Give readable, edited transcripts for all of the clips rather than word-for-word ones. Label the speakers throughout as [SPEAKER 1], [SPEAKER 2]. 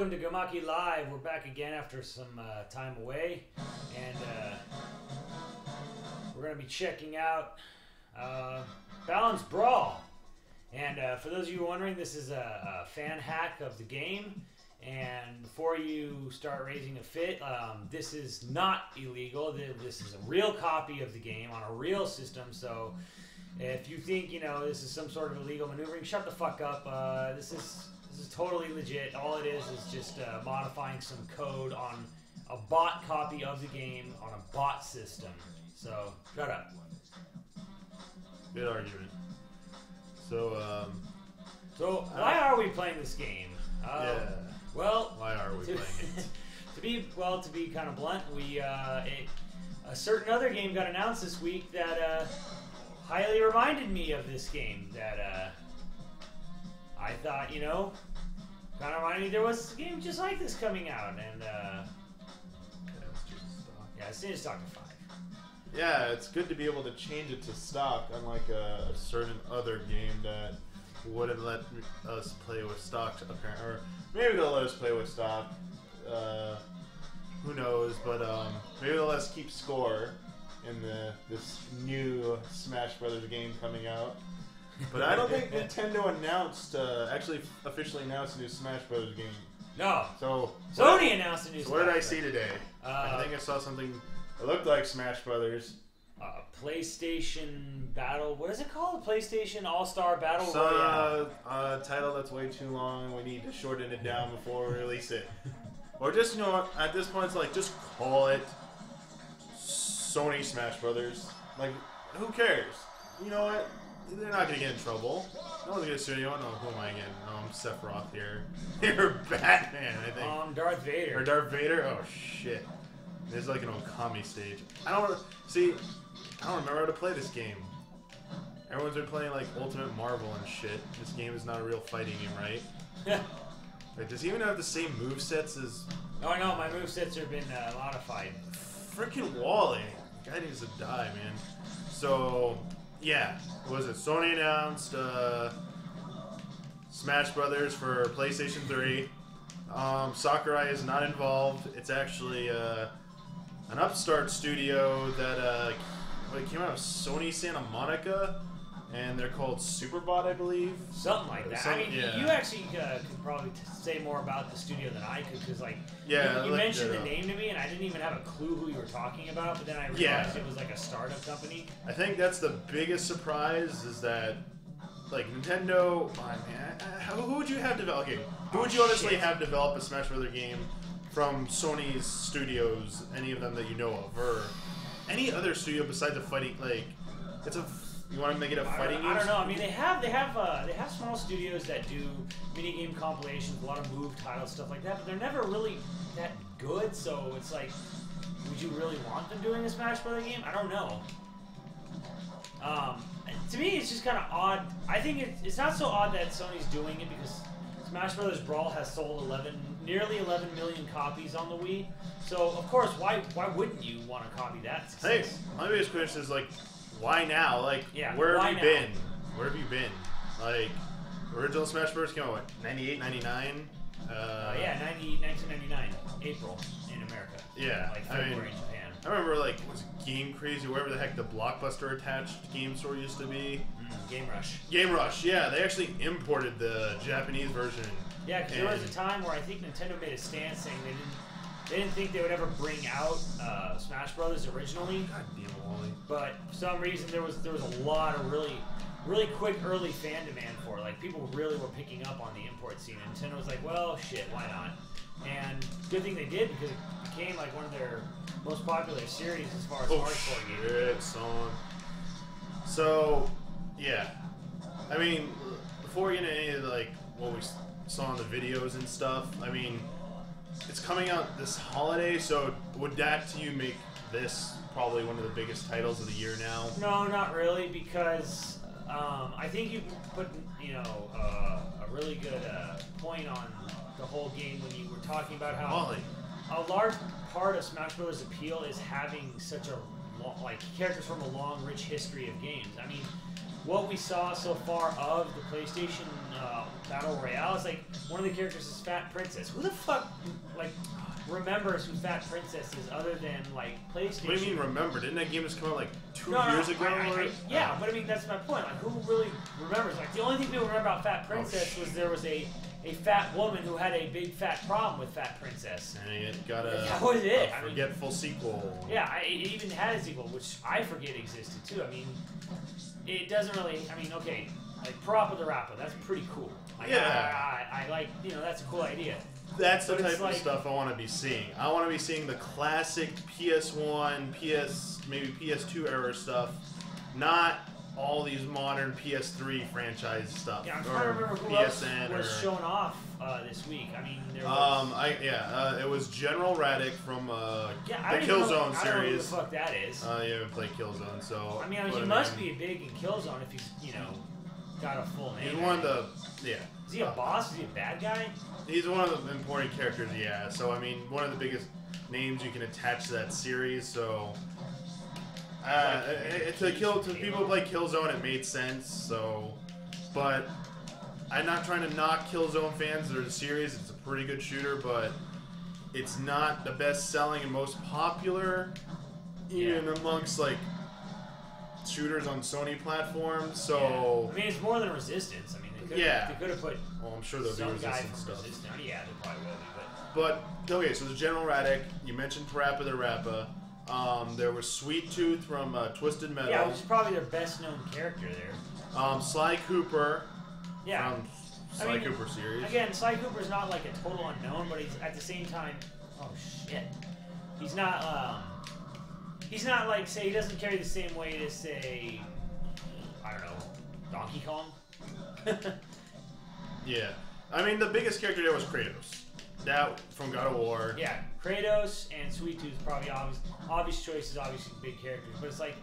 [SPEAKER 1] welcome to Gemakei Live. We're back again after some time away, and we're going to be checking out Balance Brawl. And for those of you wondering, this is a fan hack of the game. And before you start raising a fit, this is not illegal. This is a real copy of the game on a real system. So if you think, you know, this is some sort of illegal maneuvering, shut the fuck up. This is totally legit. All it is just modifying some code on a bot copy of the game on a bot system. So shut up.
[SPEAKER 2] Good argument. So,
[SPEAKER 1] why are we playing this game?
[SPEAKER 2] yeah.
[SPEAKER 1] Well,
[SPEAKER 2] Why are we playing it?
[SPEAKER 1] to be kind of blunt, a certain other game got announced this week that highly reminded me of this game. That I thought, you know, kind of reminded me there was a game just like this coming out, and let's change stock to 5.
[SPEAKER 2] Yeah, it's good to be able to change it to stock, unlike a certain other game that wouldn't let us play with stock, apparently. Or maybe they'll let us play with stock. Who knows? But maybe they'll let us keep score in this new Smash Brothers game coming out. But I don't think Nintendo actually officially announced a new Smash Brothers game.
[SPEAKER 1] No.
[SPEAKER 2] So
[SPEAKER 1] Sony announced a new.
[SPEAKER 2] So what did I see today? I think I saw something that looked like Smash Brothers.
[SPEAKER 1] PlayStation Battle. What is it called? PlayStation All-Star Battle Royale.
[SPEAKER 2] Title that's way too long. We need to shorten it down before we release it. Or just, you know what? At this point, it's like just call it Sony Smash Brothers. Like, who cares? You know what? They're not gonna get in trouble. No one's gonna sue anyone. Oh, who am I again? Oh, I'm Sephiroth here. You're Batman, I think.
[SPEAKER 1] Darth Vader.
[SPEAKER 2] Or Darth Vader? Oh shit. There's like an Okami stage. I don't remember how to play this game. Everyone's been playing like Ultimate Marvel and shit. This game is not a real fighting game, right? Wait, does he even have the same movesets as...
[SPEAKER 1] Oh no, my movesets have been modified.
[SPEAKER 2] Freaking Wally. Guy needs to die, man. So, yeah. What was it? Sony announced Smash Brothers for PlayStation 3. Sakurai is not involved. It's actually an upstart studio that came out of Sony Santa Monica, and they're called Superbot, I believe.
[SPEAKER 1] Something like that. You actually could probably say more about the studio than I could, because you mentioned the name to me, and I didn't even have a clue who you were talking about. But then I realized it was like a startup company.
[SPEAKER 2] I think that's the biggest surprise is that, like, Nintendo. Who would you have develop? Okay, who would you honestly have develop a Smash Bros. Game from Sony's studios? Any of them that you know of, or any other studio besides a fighting? Like, you want to make it a fighting game?
[SPEAKER 1] I don't know. I mean, they have small studios that do mini game compilations, a lot of move titles, stuff like that. But they're never really that good. So it's like, would you really want them doing a Smash Bros. Game? I don't know. To me, it's just kind of odd. I think it's not so odd that Sony's doing it, because Smash Bros. Brawl has sold nearly 11 million copies on the Wii. So of course, why wouldn't you want to copy that success?
[SPEAKER 2] Hey, my biggest question is, like, why now? Like,
[SPEAKER 1] yeah,
[SPEAKER 2] where have you been? Where have you been? Like, original Smash Bros. Came out, what, 98, 99?
[SPEAKER 1] 1999, April in America.
[SPEAKER 2] Yeah,
[SPEAKER 1] like February in Japan.
[SPEAKER 2] I remember, like, was it Game Crazy, wherever the heck the Blockbuster attached game store used to be?
[SPEAKER 1] Game Rush.
[SPEAKER 2] Game Rush, yeah. They actually imported the Japanese version.
[SPEAKER 1] Yeah, because there was a time where I think Nintendo made a stance saying they didn't think they would ever bring out Smash Brothers originally.
[SPEAKER 2] God damn it, Wally.
[SPEAKER 1] But for some reason there was a lot of really quick early fan demand for it. Like, people really were picking up on the import scene. And Nintendo was like, well, shit, why not? And good thing they did, because it became like one of their most popular series as far as hardcore games.
[SPEAKER 2] Shit, son. So, yeah. I mean, before we get into any of like what we saw in the videos and stuff, I mean, it's coming out this holiday, so would that to you make this probably one of the biggest titles of the year now?
[SPEAKER 1] No, not really, because I think you put a really good point on the whole game when you were talking about how a large part of Smash Bros. Appeal is having such a characters from a long, rich history of games. I mean, what we saw so far of the PlayStation Battle Royale is like one of the characters is Fat Princess. Who the fuck like remembers who Fat Princess is other than like PlayStation?
[SPEAKER 2] What do you mean remember? Didn't that game just come out like 2
[SPEAKER 1] No,
[SPEAKER 2] years ago?
[SPEAKER 1] Yeah, but I mean that's my point. Like who really remembers? Like the only thing people remember about Fat Princess was there was a fat woman who had a big fat problem with Fat Princess.
[SPEAKER 2] And it got a,
[SPEAKER 1] that was it.
[SPEAKER 2] a forgetful sequel.
[SPEAKER 1] Yeah, it even had a sequel, which I forget existed too. I mean, it doesn't really. I mean, okay, like Parappa the Rapper, that's pretty cool. Like,
[SPEAKER 2] Yeah,
[SPEAKER 1] I like, you know, that's a cool idea.
[SPEAKER 2] That's the
[SPEAKER 1] But it's
[SPEAKER 2] type
[SPEAKER 1] like-
[SPEAKER 2] of stuff I want to be seeing. I want to be seeing the classic PS1, maybe PS2 era stuff, not all these modern PS3 franchise stuff.
[SPEAKER 1] Yeah, I'm trying to
[SPEAKER 2] or
[SPEAKER 1] remember who
[SPEAKER 2] PSN
[SPEAKER 1] else was
[SPEAKER 2] or.
[SPEAKER 1] shown off this week. I mean, there was.
[SPEAKER 2] It was General Raddick from
[SPEAKER 1] Yeah, I
[SPEAKER 2] the
[SPEAKER 1] don't even know-
[SPEAKER 2] Killzone
[SPEAKER 1] I don't know who
[SPEAKER 2] series.
[SPEAKER 1] the fuck that is.
[SPEAKER 2] You haven't played Killzone, so.
[SPEAKER 1] I mean,
[SPEAKER 2] put
[SPEAKER 1] he
[SPEAKER 2] him
[SPEAKER 1] must
[SPEAKER 2] in.
[SPEAKER 1] be big in Killzone if he's, you know, got a full name.
[SPEAKER 2] He's one of the. Yeah.
[SPEAKER 1] Is he a boss? Is he a bad guy?
[SPEAKER 2] He's one of the important characters, yeah. So, I mean, one of the biggest names you can attach to that series, so. To people who play Killzone, it made sense, so. But. I'm not trying to knock Killzone fans. There's a series, it's a pretty good shooter, but. It's not the best selling and most popular, even amongst, like. Shooters on Sony platforms, so.
[SPEAKER 1] Yeah. I mean, it's more than Resistance. I mean, they could have put.
[SPEAKER 2] Well, I'm sure there'll be
[SPEAKER 1] some guy
[SPEAKER 2] Resistance
[SPEAKER 1] from
[SPEAKER 2] stuff.
[SPEAKER 1] Resistance. Yeah, they probably will be,
[SPEAKER 2] But, okay, so there's General Raddick. You mentioned Parappa the Rapper. There was Sweet Tooth from Twisted Metal.
[SPEAKER 1] yeah, which is probably their best known character there.
[SPEAKER 2] Sly Cooper
[SPEAKER 1] Yeah.
[SPEAKER 2] from Sly Cooper series.
[SPEAKER 1] Again, Sly Cooper's not like a total unknown, but he's at the same time. Oh shit. He's not. He's not like, say, he doesn't carry the same weight as, say, I don't know, Donkey Kong.
[SPEAKER 2] Yeah. I mean, the biggest character there was Kratos. That from God of War.
[SPEAKER 1] Yeah, Kratos and Sweet Tooth probably obvious choices, obviously big characters. But it's like,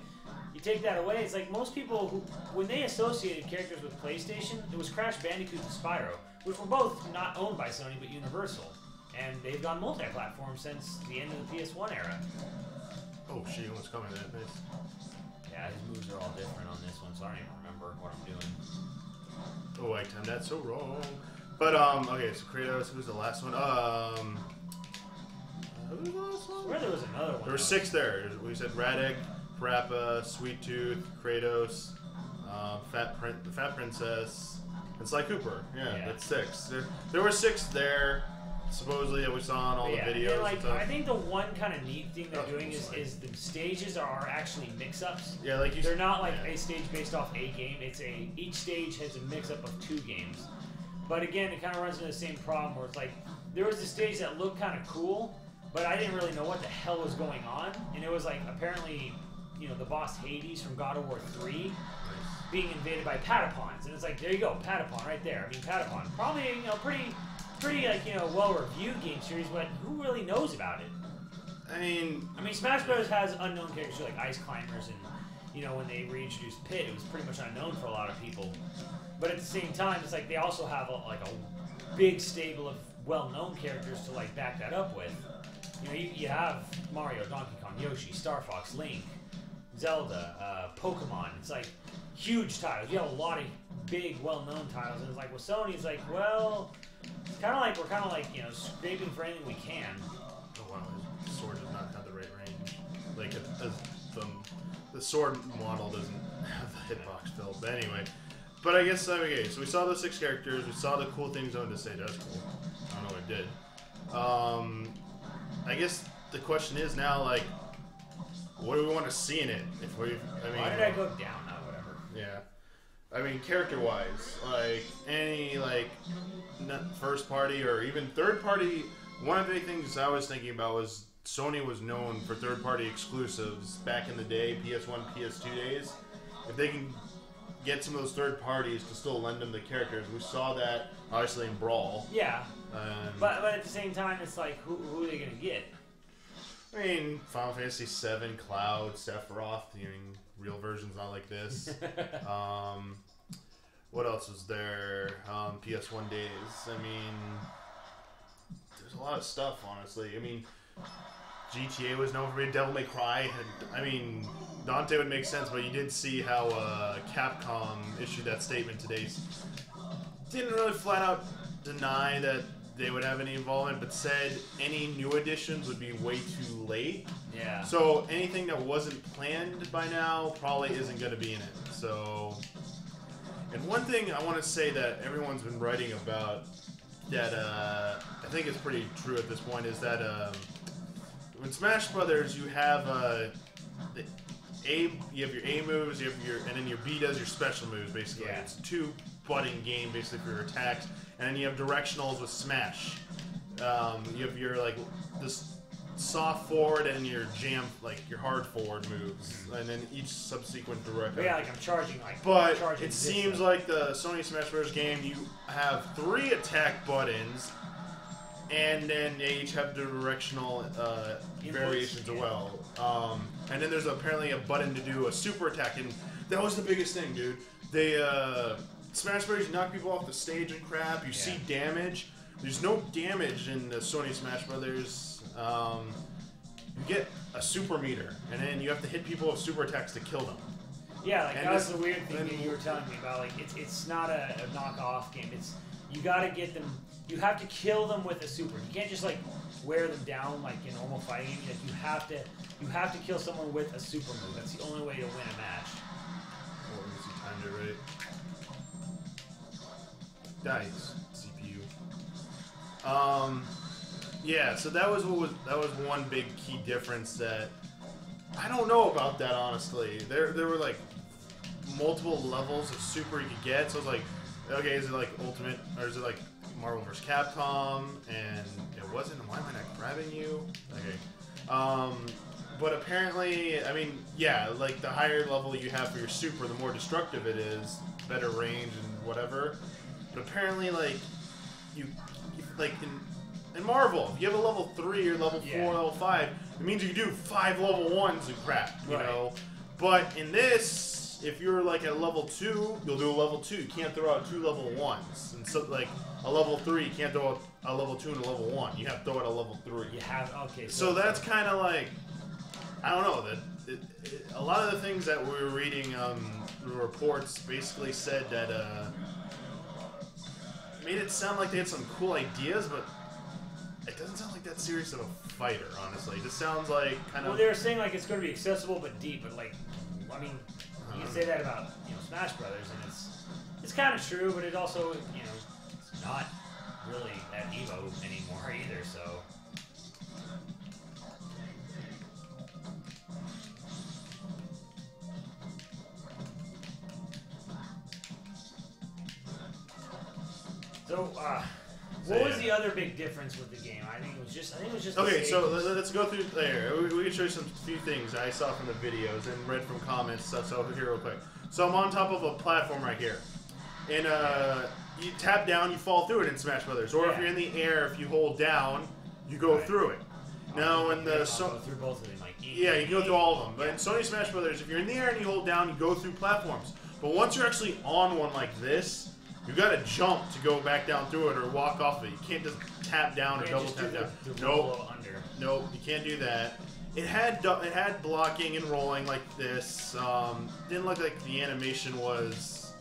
[SPEAKER 1] you take that away, it's like most people who, when they associated characters with PlayStation, it was Crash Bandicoot and Spyro, which were both not owned by Sony but Universal. And they've gone multi-platform since the end of the PS1 era.
[SPEAKER 2] Oh, shit, what's coming in? Nice.
[SPEAKER 1] Yeah, his moves are all different on this one, so I don't even remember what I'm doing.
[SPEAKER 2] Oh, I timed that so wrong. But, okay, so Kratos, who's the last one? Who was the last
[SPEAKER 1] I
[SPEAKER 2] one?
[SPEAKER 1] swear there was another one.
[SPEAKER 2] There were 6 there. We said Raddick, Parappa, Sweet Tooth, Kratos, the Fat Princess, and Sly Cooper. Yeah, that's 6. There were 6 there, supposedly, that we saw in all the videos.
[SPEAKER 1] And like,
[SPEAKER 2] and stuff.
[SPEAKER 1] I think the one kind of neat thing they're doing is the stages are actually mix-ups.
[SPEAKER 2] Yeah, like you
[SPEAKER 1] They're not like a stage based off a game. It's each stage has a mix-up of 2 games. But again, it kind of runs into the same problem where it's like there was a stage that looked kind of cool, but I didn't really know what the hell was going on, and it was like apparently, you know, the boss Hades from God of War 3 being invaded by Patapons, and it's like there you go, Patapon right there. I mean, Patapon, probably, you know, pretty like, you know, well-reviewed game series, but who really knows about it?
[SPEAKER 2] I mean,
[SPEAKER 1] Smash Bros. Has unknown characters like Ice Climbers, and you know, when they reintroduced Pit, it was pretty much unknown for a lot of people. But at the same time, it's like they also have a big stable of well-known characters to like back that up with. You know, you have Mario, Donkey Kong, Yoshi, Star Fox, Link, Zelda, Pokemon. It's like huge titles. You have a lot of big, well-known titles, and it's like with Sony, it's like, well, it's kind of like we're kind of like, you know, scraping for anything we can.
[SPEAKER 2] oh wow, his sword does not have the right range. Like the sword model doesn't have the hitbox filled. But anyway, but I guess okay. So we saw the 6 characters. We saw the cool things I wanted to say. That's cool. I don't know what it did. I guess the question is now, like, what do we want to see in it? If we, I mean,
[SPEAKER 1] Why did I go down? Whatever.
[SPEAKER 2] Yeah. I mean, character-wise, like, any, like, first party or even third party, one of the things I was thinking about was Sony was known for third-party exclusives back in the day, PS1, PS2 days. If they can get some of those third parties to still lend them the characters, we saw that, obviously, in Brawl.
[SPEAKER 1] Yeah. But at the same time, it's like, who are they going to get?
[SPEAKER 2] I mean, Final Fantasy VII, Cloud, Sephiroth, I mean, real versions not like this. What else was there? PS1 days. I mean, there's a lot of stuff, honestly. I mean, GTA was known for being Devil May Cry. I mean, Dante would make sense, but you did see how Capcom issued that statement today. Didn't really flat out deny that they would have any involvement, but said any new additions would be way too late.
[SPEAKER 1] Yeah.
[SPEAKER 2] So anything that wasn't planned by now probably isn't going to be in it. So, and one thing I want to say that everyone's been writing about that I think is pretty true at this point is that in Smash Brothers you have you have your A moves, you have and then your B does your special moves basically.
[SPEAKER 1] Yeah.
[SPEAKER 2] It's a two-button game basically for your attacks, and then you have directionals with Smash. You have your like this soft forward and your jam, like your hard forward moves, and then each subsequent direct.
[SPEAKER 1] But yeah, like I'm charging like.
[SPEAKER 2] But
[SPEAKER 1] charging
[SPEAKER 2] it seems like the Sony Smash Bros. Game, you have 3 attack buttons, and then they each have directional variations as well. And then there's apparently a button to do a super attack, and that was the biggest thing, dude. They Smash Bros. You knock people off the stage and crap. You see damage. There's no damage in the Sony Smash Brothers. You get a super meter, and then you have to hit people with super attacks to kill them.
[SPEAKER 1] Yeah, like
[SPEAKER 2] And
[SPEAKER 1] that was the weird thing that you were telling me about. Like it's not a knockoff game. It's you got to get them. You have to kill them with a super. You can't just like wear them down like in normal fighting games. Like you have to kill someone with a super move. That's the only way to win a match.
[SPEAKER 2] Oh, let me see, timed it right. Dice CPU. Yeah, so that was one big key difference that I don't know about that honestly. There were like multiple levels of super you could get. So I was like, okay, is it like Ultimate or is it like Marvel vs. Capcom? And it wasn't. Why am I not grabbing you? Okay. But apparently, I mean, yeah, like the higher level you have for your super, the more destructive it is, better range and whatever. But apparently, like you like in Marvel, if you have a level 3 or level 4, level 5, it means you do 5 level 1s and crap, you know. But in this, if you're like at level 2, you'll do a level 2. You can't throw out 2 level 1s. And so like a level 3, you can't throw out a level 2 and a level 1. You have to throw out a level 3.
[SPEAKER 1] You have okay.
[SPEAKER 2] So that's kind of like, I don't know, that a lot of the things that we were reading, the reports basically said that made it sound like they had some cool ideas, but it doesn't sound like that serious of a fighter, honestly. It just sounds like kind of.
[SPEAKER 1] Well, they were saying like it's going to be accessible but deep, but like, I mean, you can say that about Smash Brothers, and it's kind of true, but it also it's not really at Evo anymore either. So. So, what was the other big difference with the game? I think it was just.
[SPEAKER 2] Okay, so let's go through there. We can show you some few things I saw from the videos and read from comments stuff. So here real quick. So I'm on top of a platform right here, and you tap down, you fall through it in Smash Brothers. Or if you're in the air, if you hold down, you go through it. Now in the
[SPEAKER 1] go through both of them, like
[SPEAKER 2] yeah, you can go through all of them. But in Sony Smash Brothers, if you're in the air and you hold down, you go through platforms. But once you're actually on one like this, you gotta jump to go back down through it or walk off of it. You can't just tap down or double tap down. Nope. Nope, you can't do that. It had blocking and rolling like this. Didn't look like the animation was.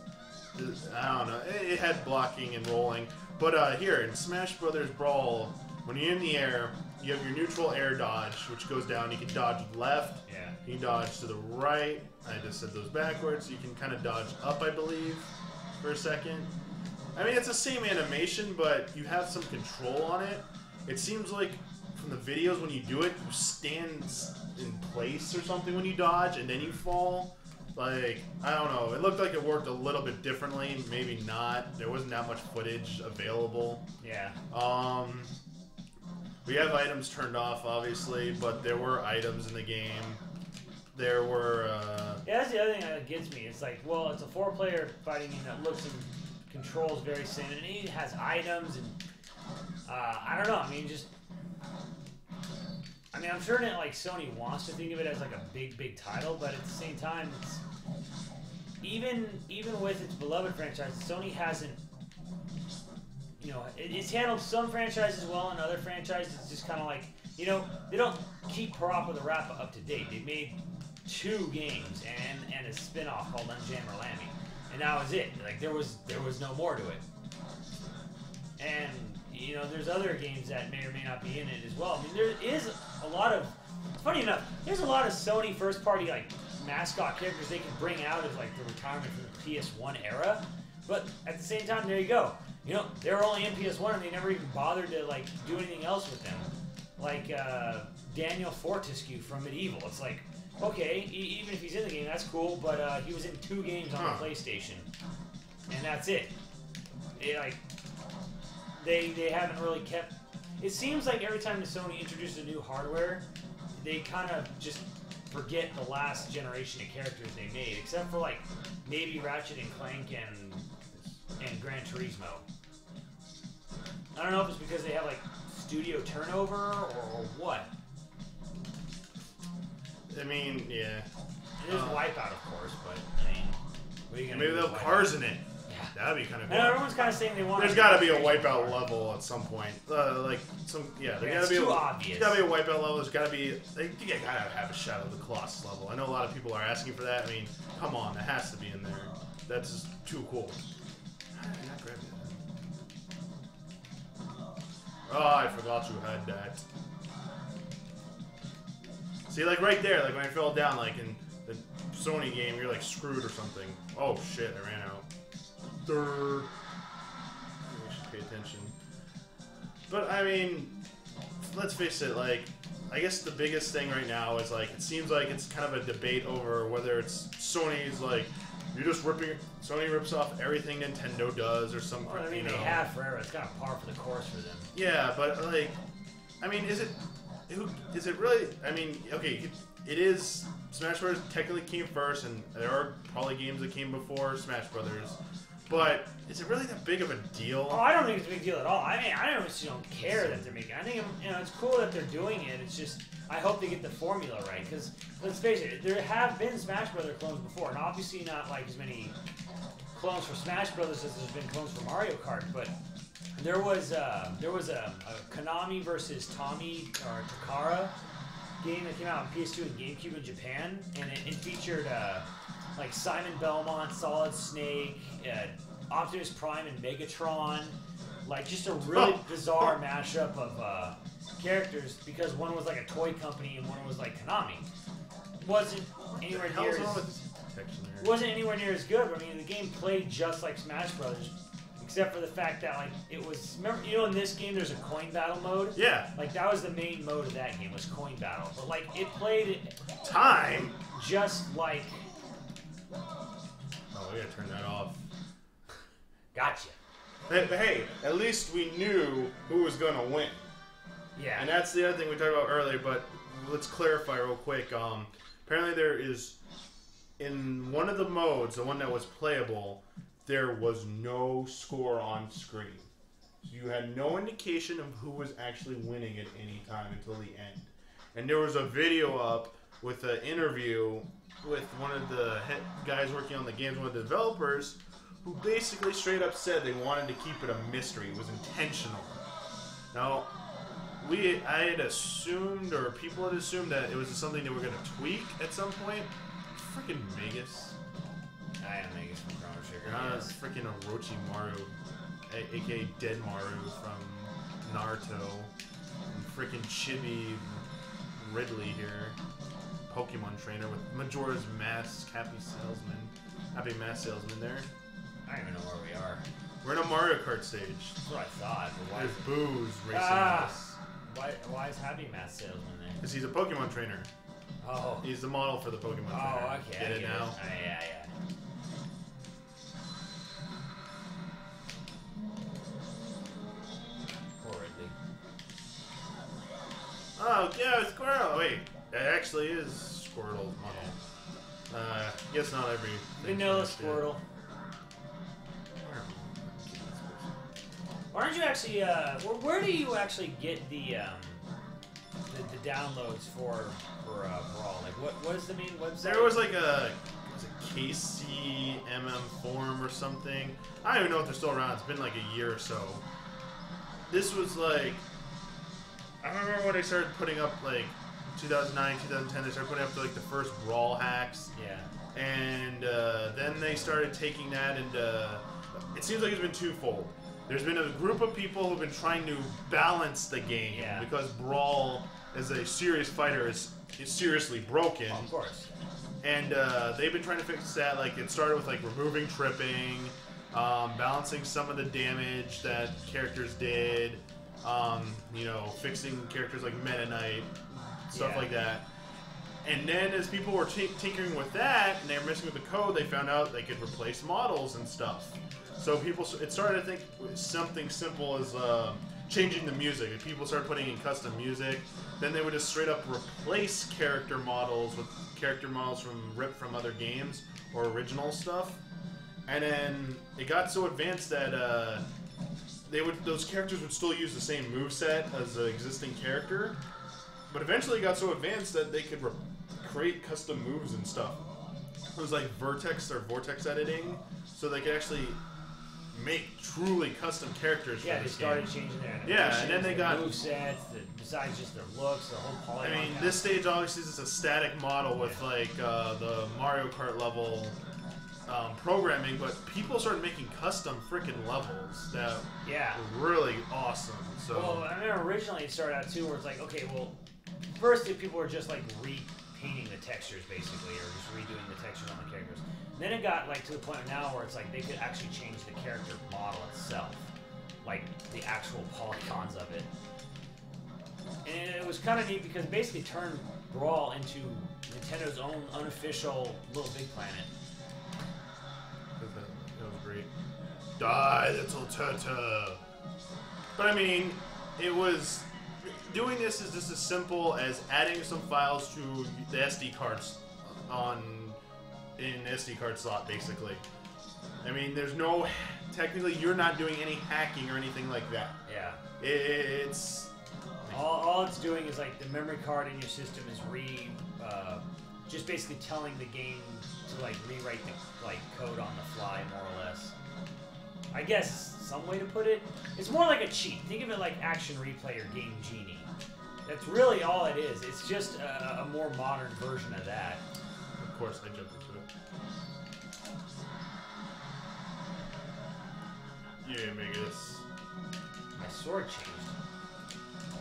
[SPEAKER 2] I don't know. It had blocking and rolling. But here in Smash Brothers Brawl, when you're in the air, you have your neutral air dodge, which goes down. You can dodge left.
[SPEAKER 1] Yeah.
[SPEAKER 2] You can dodge to the right. I just said those backwards. You can kind of dodge up, I believe, for a second. I mean, it's the same animation, but you have some control on it. It seems like from the videos when you do it, you stand in place or something when you dodge, and then you fall. Like, I don't know. It looked like it worked a little bit differently. Maybe not. There wasn't that much footage available.
[SPEAKER 1] Yeah.
[SPEAKER 2] We have items turned off, obviously, but there were items in the game. There were,
[SPEAKER 1] Yeah, that's the other thing that gets me. It's like, well, it's a 4-player fighting game that looks and controls very same, and it has items, and I don't know. I mean, I'm sure that like Sony wants to think of it as like a big title, but at the same time, it's even with its beloved franchise, Sony hasn't. It's handled some franchises well, and other franchises it's just kind of like you know, they don't keep Parappa the Rappa up to date. They made 2 games and a spin-off called Unjammer Lammy, and that was it. Like there was no more to it. And you know, there's other games that may or may not be in it as well. I mean, there is a lot of. Funny enough, there's a lot of Sony first-party like mascot characters they can bring out of like the retirement from the PS1 era. But at the same time, there you go. You know, they were only in PS1 and they never even bothered to like do anything else with them. Like Daniel Fortescue from Medieval. It's like, okay, even if he's in the game, that's cool. But he was in 2 games on the PlayStation, and that's it. They haven't really kept. It seems like every time the Sony introduces a new hardware, they kind of just forget the last generation of characters they made, except for like maybe Ratchet and Clank and Gran Turismo. I don't know if it's because they have like studio turnover or what.
[SPEAKER 2] I mean, yeah.
[SPEAKER 1] There's Wipeout, of course, but I mean, what are you gonna
[SPEAKER 2] maybe
[SPEAKER 1] do
[SPEAKER 2] they'll
[SPEAKER 1] with
[SPEAKER 2] have cars
[SPEAKER 1] Wipeout?
[SPEAKER 2] in it.
[SPEAKER 1] Yeah.
[SPEAKER 2] That'd be kind of cool.
[SPEAKER 1] And everyone's kind of saying they want.
[SPEAKER 2] There's got to be a Wipeout level at some point. Like some, yeah. There gotta be
[SPEAKER 1] too obvious.
[SPEAKER 2] There's got to be a Wipeout level. There's got to be. You gotta have a Shadow of the Colossus level. I know a lot of people are asking for that. I mean, come on, that has to be in there. That's just too cool. How did I not grab it? Oh, I forgot you had that. See, like right there, like when I fell down, like in the Sony game, you're like screwed or something. Oh shit, I ran out. Durr. I should pay attention. But I mean, let's face it, like, I guess the biggest thing right now is like, it seems like it's kind of a debate over whether it's Sony's like, you're just Sony rips off everything Nintendo does or something.
[SPEAKER 1] Well, I mean, they have forever. It's kind of par for the course for them.
[SPEAKER 2] Yeah, but like, I mean, is it really? I mean, okay, it is. Smash Bros. Technically came first, and there are probably games that came before Smash Brothers. But is it really that big of a deal?
[SPEAKER 1] Oh, I don't think it's a big deal at all. I mean, I honestly don't care that they're making it. I think, you know, it's cool that they're doing it. It's just, I hope they get the formula right. Because, let's face it, there have been Smash Brothers clones before. And obviously not like as many clones for Smash Brothers as there's been clones for Mario Kart. But there was a Konami versus Tommy or Takara game that came out on PS2 and GameCube in Japan. And it featured like Simon Belmont, Solid Snake, Optimus Prime, and Megatron. Like just a really bizarre mashup of characters because one was like a toy company and one was like Konami. Wasn't anywhere near as good. But I mean, the game played just like Smash Brothers, except for the fact that like it was. Remember, you know, in this game there's a coin battle mode.
[SPEAKER 2] Yeah.
[SPEAKER 1] Like that was the main mode of that game was coin battle. But like it played
[SPEAKER 2] time
[SPEAKER 1] just like.
[SPEAKER 2] Oh, we gotta turn that off.
[SPEAKER 1] Gotcha.
[SPEAKER 2] But hey, at least we knew who was gonna win.
[SPEAKER 1] Yeah.
[SPEAKER 2] And that's the other thing we talked about earlier, but let's clarify real quick. Apparently there is, in one of the modes, the one that was playable, there was no score on screen. So you had no indication of who was actually winning at any time until the end. And there was a video up with an interview with one of the guys working on the games, one of the developers, who basically straight up said they wanted to keep it a mystery. It was intentional. Now, I had assumed, or people had assumed, that it was something they were going to tweak at some point. Freaking Magus.
[SPEAKER 1] I am Magus from Chrono Trigger.
[SPEAKER 2] Yes. Freaking Orochimaru, aka Dead Maru from Naruto. And freaking Chibi Ridley here. Pokemon trainer with Majora's Mask, Happy Mask Salesman there.
[SPEAKER 1] I don't even know where we are.
[SPEAKER 2] We're in a Mario Kart stage.
[SPEAKER 1] That's what I thought. But why?
[SPEAKER 2] There's Boo's racing us.
[SPEAKER 1] Why is Happy Mask Salesman there?
[SPEAKER 2] Because he's a Pokemon trainer.
[SPEAKER 1] Oh.
[SPEAKER 2] He's the model for the Pokemon trainer.
[SPEAKER 1] Oh, okay.
[SPEAKER 2] Get it now?
[SPEAKER 1] Yeah. Poor Ridley.
[SPEAKER 2] Oh, yeah, Squirtle. Wait, it actually is Squirtle's model. Guess not every.
[SPEAKER 1] Vanilla Squirtle. Why don't you actually? Where do you actually get the downloads for Brawl? Like, what is the main website?
[SPEAKER 2] There was like a KCMM forum or something. I don't even know if they're still around. It's been like a year or so. This was like, I remember when they started putting up, like, 2009, 2010, they started putting up, like, the first Brawl hacks.
[SPEAKER 1] Yeah.
[SPEAKER 2] And then they started taking that and it seems like it's been twofold. There's been a group of people who've been trying to balance the game because Brawl, as a serious fighter, is seriously broken.
[SPEAKER 1] Of course.
[SPEAKER 2] And they've been trying to fix that. Like, it started with, like, removing tripping, balancing some of the damage that characters did, you know, fixing characters like Meta Knight, stuff like that. And then as people were tinkering with that, and they were messing with the code, they found out they could replace models and stuff. So it started, I think, with something simple as changing the music. If people started putting in custom music, then they would just straight up replace character models with character models ripped from other games or original stuff. And then it got so advanced that those characters would still use the same moveset as the existing character. But eventually it got so advanced that they could create custom moves and stuff. It was like vortex editing, so they could actually make truly custom characters for this
[SPEAKER 1] started
[SPEAKER 2] game.
[SPEAKER 1] changing their animations,
[SPEAKER 2] Yeah, and then they got
[SPEAKER 1] movesets, besides just their looks, the whole polygon.
[SPEAKER 2] I mean, this stage obviously is a static model with like the Mario Kart level programming, but people started making custom freaking levels that were really awesome. So,
[SPEAKER 1] well, I remember originally it started out too, where it's like, okay, well, first people were just like repainting the textures basically, or just redoing the textures on the characters. Then it got like to the point now where it's like they could actually change the character model itself, like the actual polygons of it. And it was kind of neat because it basically turned Brawl into Nintendo's own unofficial Little Big Planet.
[SPEAKER 2] That was great. Die, little turtle. But I mean, it was doing this is just as simple as adding some files to the SD cards in SD card slot, basically. I mean, there's no technically you're not doing any hacking or anything like that.
[SPEAKER 1] Yeah.
[SPEAKER 2] It's
[SPEAKER 1] all it's doing is like the memory card in your system is just basically telling the game to like rewrite the like code on the fly, more or less. I guess some way to put it. It's more like a cheat. Think of it like Action Replay or Game Genie. That's really all it is. It's just a more modern version of that.
[SPEAKER 2] Of course, I jumped into it. Yeah, Megas.
[SPEAKER 1] My sword changed.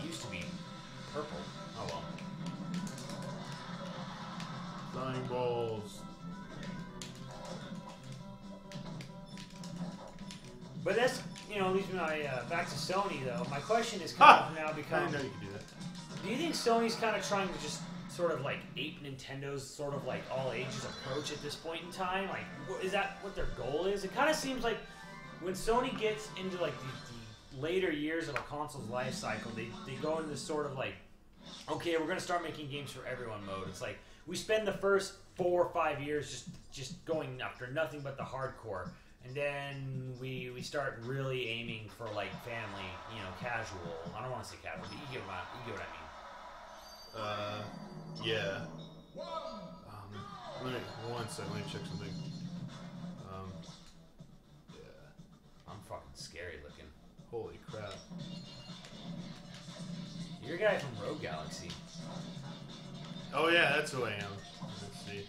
[SPEAKER 1] It used to be purple. Oh well.
[SPEAKER 2] Flying balls.
[SPEAKER 1] But that's, you know, leads me back to Sony, though. My question is kind of now become...
[SPEAKER 2] I didn't know you could do that.
[SPEAKER 1] Do you think Sony's kind of trying to just sort of like ape Nintendo's sort of like all ages approach at this point in time? Like, is that what their goal is? It kind of seems like when Sony gets into like the later years of a console's life cycle, they go into this sort of like, okay, we're going to start making games for everyone mode. It's like we spend the first 4 or 5 years just going after nothing but the hardcore. And then we start really aiming for like family, you know, casual. I don't want to say casual, but you get what I mean.
[SPEAKER 2] Yeah. Let me check something. Yeah.
[SPEAKER 1] I'm fucking scary looking.
[SPEAKER 2] Holy crap.
[SPEAKER 1] You're a guy from Rogue Galaxy.
[SPEAKER 2] Oh yeah, that's who I am. Let's see.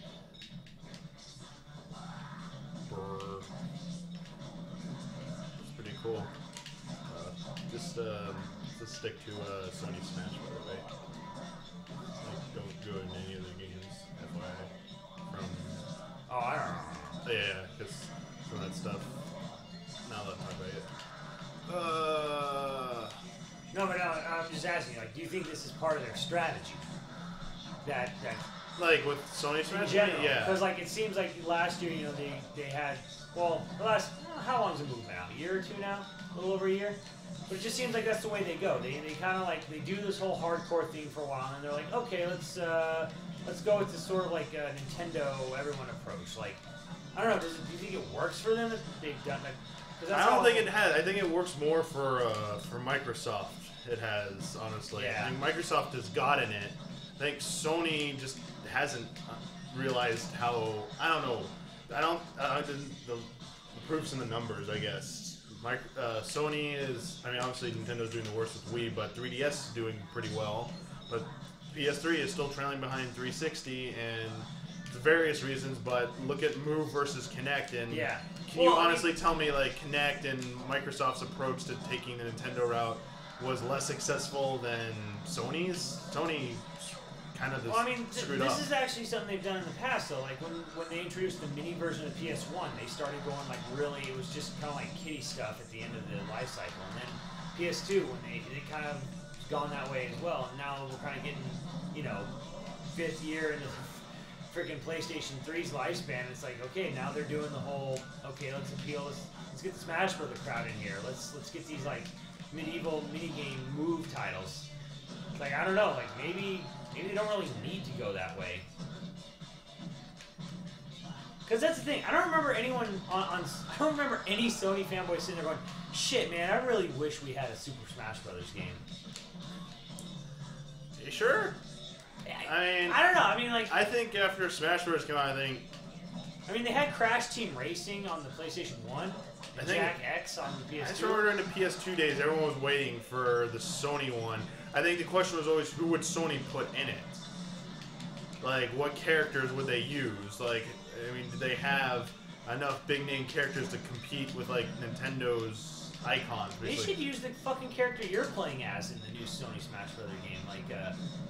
[SPEAKER 2] Brr. Pretty cool. Just stick to Sony Smash, by the way. Like, don't go in any other games, FYI. From
[SPEAKER 1] Oh, I don't know.
[SPEAKER 2] yeah, because some of that stuff. Now let me talk about it.
[SPEAKER 1] No, but I'm just asking. Like, do you think this is part of their strategy? That
[SPEAKER 2] like with Sony Smash,
[SPEAKER 1] in general,
[SPEAKER 2] yeah.
[SPEAKER 1] Because like it seems like last year, you know, they had the last how long's it moved now? A year or two now? A little over a year? But it just seems like that's the way they go. They kind of like, they do this whole hardcore thing for a while, and they're like, okay, let's go with this sort of like a Nintendo everyone approach. Like, I don't know, do you think it works for them that they've done that?
[SPEAKER 2] I don't think it has. I think it works more for Microsoft. It has, honestly.
[SPEAKER 1] Yeah.
[SPEAKER 2] I think Microsoft has gotten it. I think Sony just hasn't realized how. I don't know. The proof's in the numbers, I guess. Sony is, I mean, obviously Nintendo's doing the worst with Wii, but 3DS is doing pretty well. But PS3 is still trailing behind 360, and for various reasons. But look at Move versus Kinect, and can you honestly tell me, like, Kinect and Microsoft's approach to taking the Nintendo route was less successful than Sony's? Sony kind of screwed up.
[SPEAKER 1] This is actually something they've done in the past, though. Like when they introduced the mini version of PS1, they started going like really. It was just kind of like kiddie stuff at the end of the life cycle, and then PS2 when they kind of gone that way as well. And now we're kind of getting, you know, 5th year into freaking PlayStation 3's lifespan. It's like, okay, now they're doing the whole, okay, let's appeal. Let's get the Smash Bros. Crowd in here. Let's get these like medieval minigame move titles. Like, I don't know, like maybe they don't really need to go that way. Because that's the thing. I don't remember anyone I don't remember any Sony fanboy sitting there going, shit, man, I really wish we had a Super Smash Brothers game.
[SPEAKER 2] You sure?
[SPEAKER 1] I don't know. I mean, like,
[SPEAKER 2] I think after Smash Bros. Came out, I
[SPEAKER 1] mean, they had Crash Team Racing on the PlayStation 1 and Jak X on the PS2.
[SPEAKER 2] I just remember in the PS2 days, everyone was waiting for the Sony one. I think the question was always, who would Sony put in it? Like, what characters would they use? Like, I mean, did they have enough big-name characters to compete with, like, Nintendo's icons? Basically?
[SPEAKER 1] They should use the fucking character you're playing as in the new Sony Smash Brothers game. Like,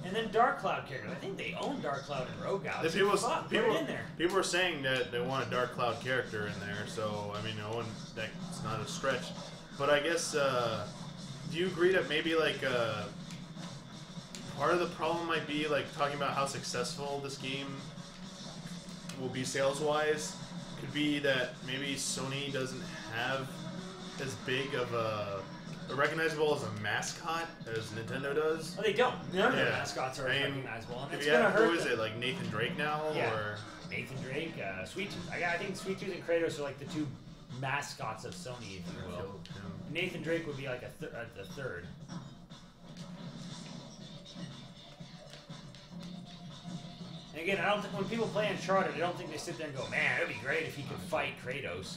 [SPEAKER 1] and then Dark Cloud characters. I think they own Dark Cloud and Rogue Out. Put it in there.
[SPEAKER 2] People were saying that they want a Dark Cloud character in there, so, I mean, that's not a stretch. But I guess, do you agree that maybe, like, part of the problem might be, like, talking about how successful this game will be sales-wise, could be that maybe Sony doesn't have as big of a recognizable as a mascot as Nintendo does?
[SPEAKER 1] Well, they don't. None of their mascots are recognizable, and it's gonna hurt.
[SPEAKER 2] Who is it? Like Nathan Drake now, or
[SPEAKER 1] Nathan Drake, Sweet Tooth. I think Sweet Tooth and Kratos are like the two mascots of Sony, if you will. Nathan Drake would be like the third. And again, I don't think when people play Uncharted, I don't think they sit there and go, "Man, it'd be great if he could fight Kratos."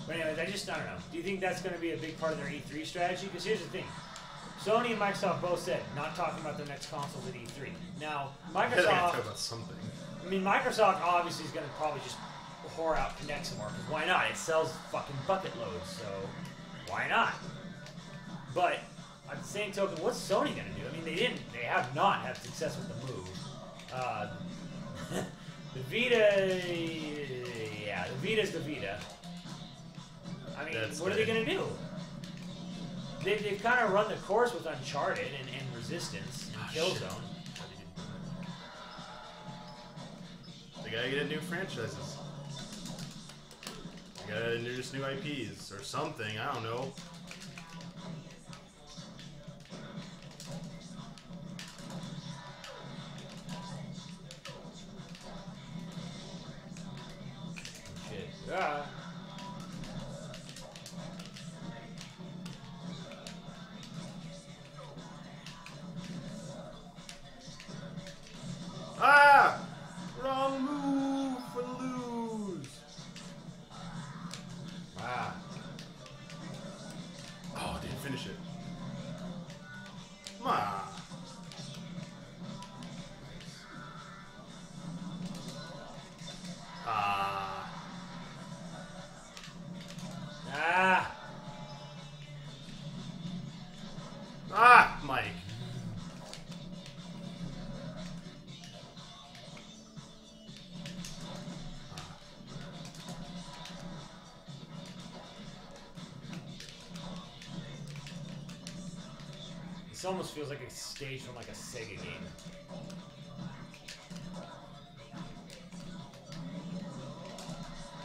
[SPEAKER 1] But anyways, I don't know. Do you think that's going to be a big part of their E3 strategy? Because here's the thing. Sony and Microsoft both said not talking about their next consoles at E3. Now, Microsoft...
[SPEAKER 2] talk about something.
[SPEAKER 1] I mean, Microsoft obviously is going to probably just whore out Kinect some more. Because why not? It sells fucking bucket loads, so why not? But at the same token, what's Sony going to do? I mean, they have not had success with the Move. The Vita... Yeah, the Vita's the Vita. I mean, what are they going to do? They've kind of run the course with Uncharted and Resistance and Killzone.
[SPEAKER 2] They gotta get new franchises. They gotta introduce new IPs or something, I don't know.
[SPEAKER 1] Shit. Yeah.
[SPEAKER 2] Ah! Wrong move for the lose.
[SPEAKER 1] Wow.
[SPEAKER 2] Oh, didn't finish it. Come on. Ah.
[SPEAKER 1] Ah.
[SPEAKER 2] Ah, Mike.
[SPEAKER 1] This almost feels like a stage from like a Sega game.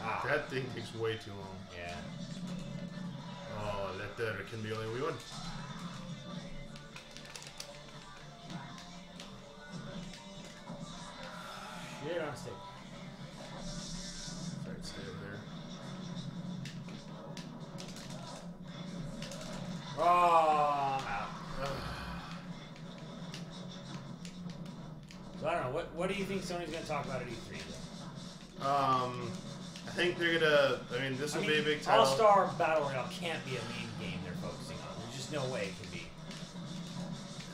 [SPEAKER 1] Ah.
[SPEAKER 2] That thing takes way too long.
[SPEAKER 1] Yeah.
[SPEAKER 2] Oh, that can be only we win.
[SPEAKER 1] Get it on a stick.
[SPEAKER 2] Sorry, stay over there.
[SPEAKER 1] Oh, I'm out. So I don't know. What do you think Sony's going to talk about at E3?
[SPEAKER 2] I think they're gonna. I mean, this will be a big title.
[SPEAKER 1] All-Star Battle Royale can't be a main game they're focusing on. There's just no way it can be.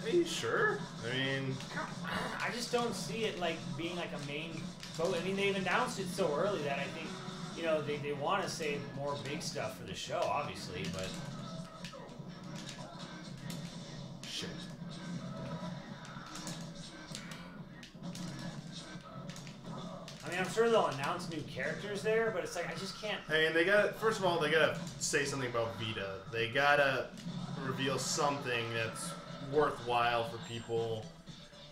[SPEAKER 2] Are you sure? I mean,
[SPEAKER 1] I just don't see it like being like a main. I mean, they've announced it so early that I think, you know, they want to save more big stuff for the show, obviously, but.
[SPEAKER 2] shit.
[SPEAKER 1] I mean, I'm sure they'll announce new characters there, but it's like, I just can't.
[SPEAKER 2] I mean, they gotta. First of all, they gotta say something about Vita. They gotta reveal something that's worthwhile for people.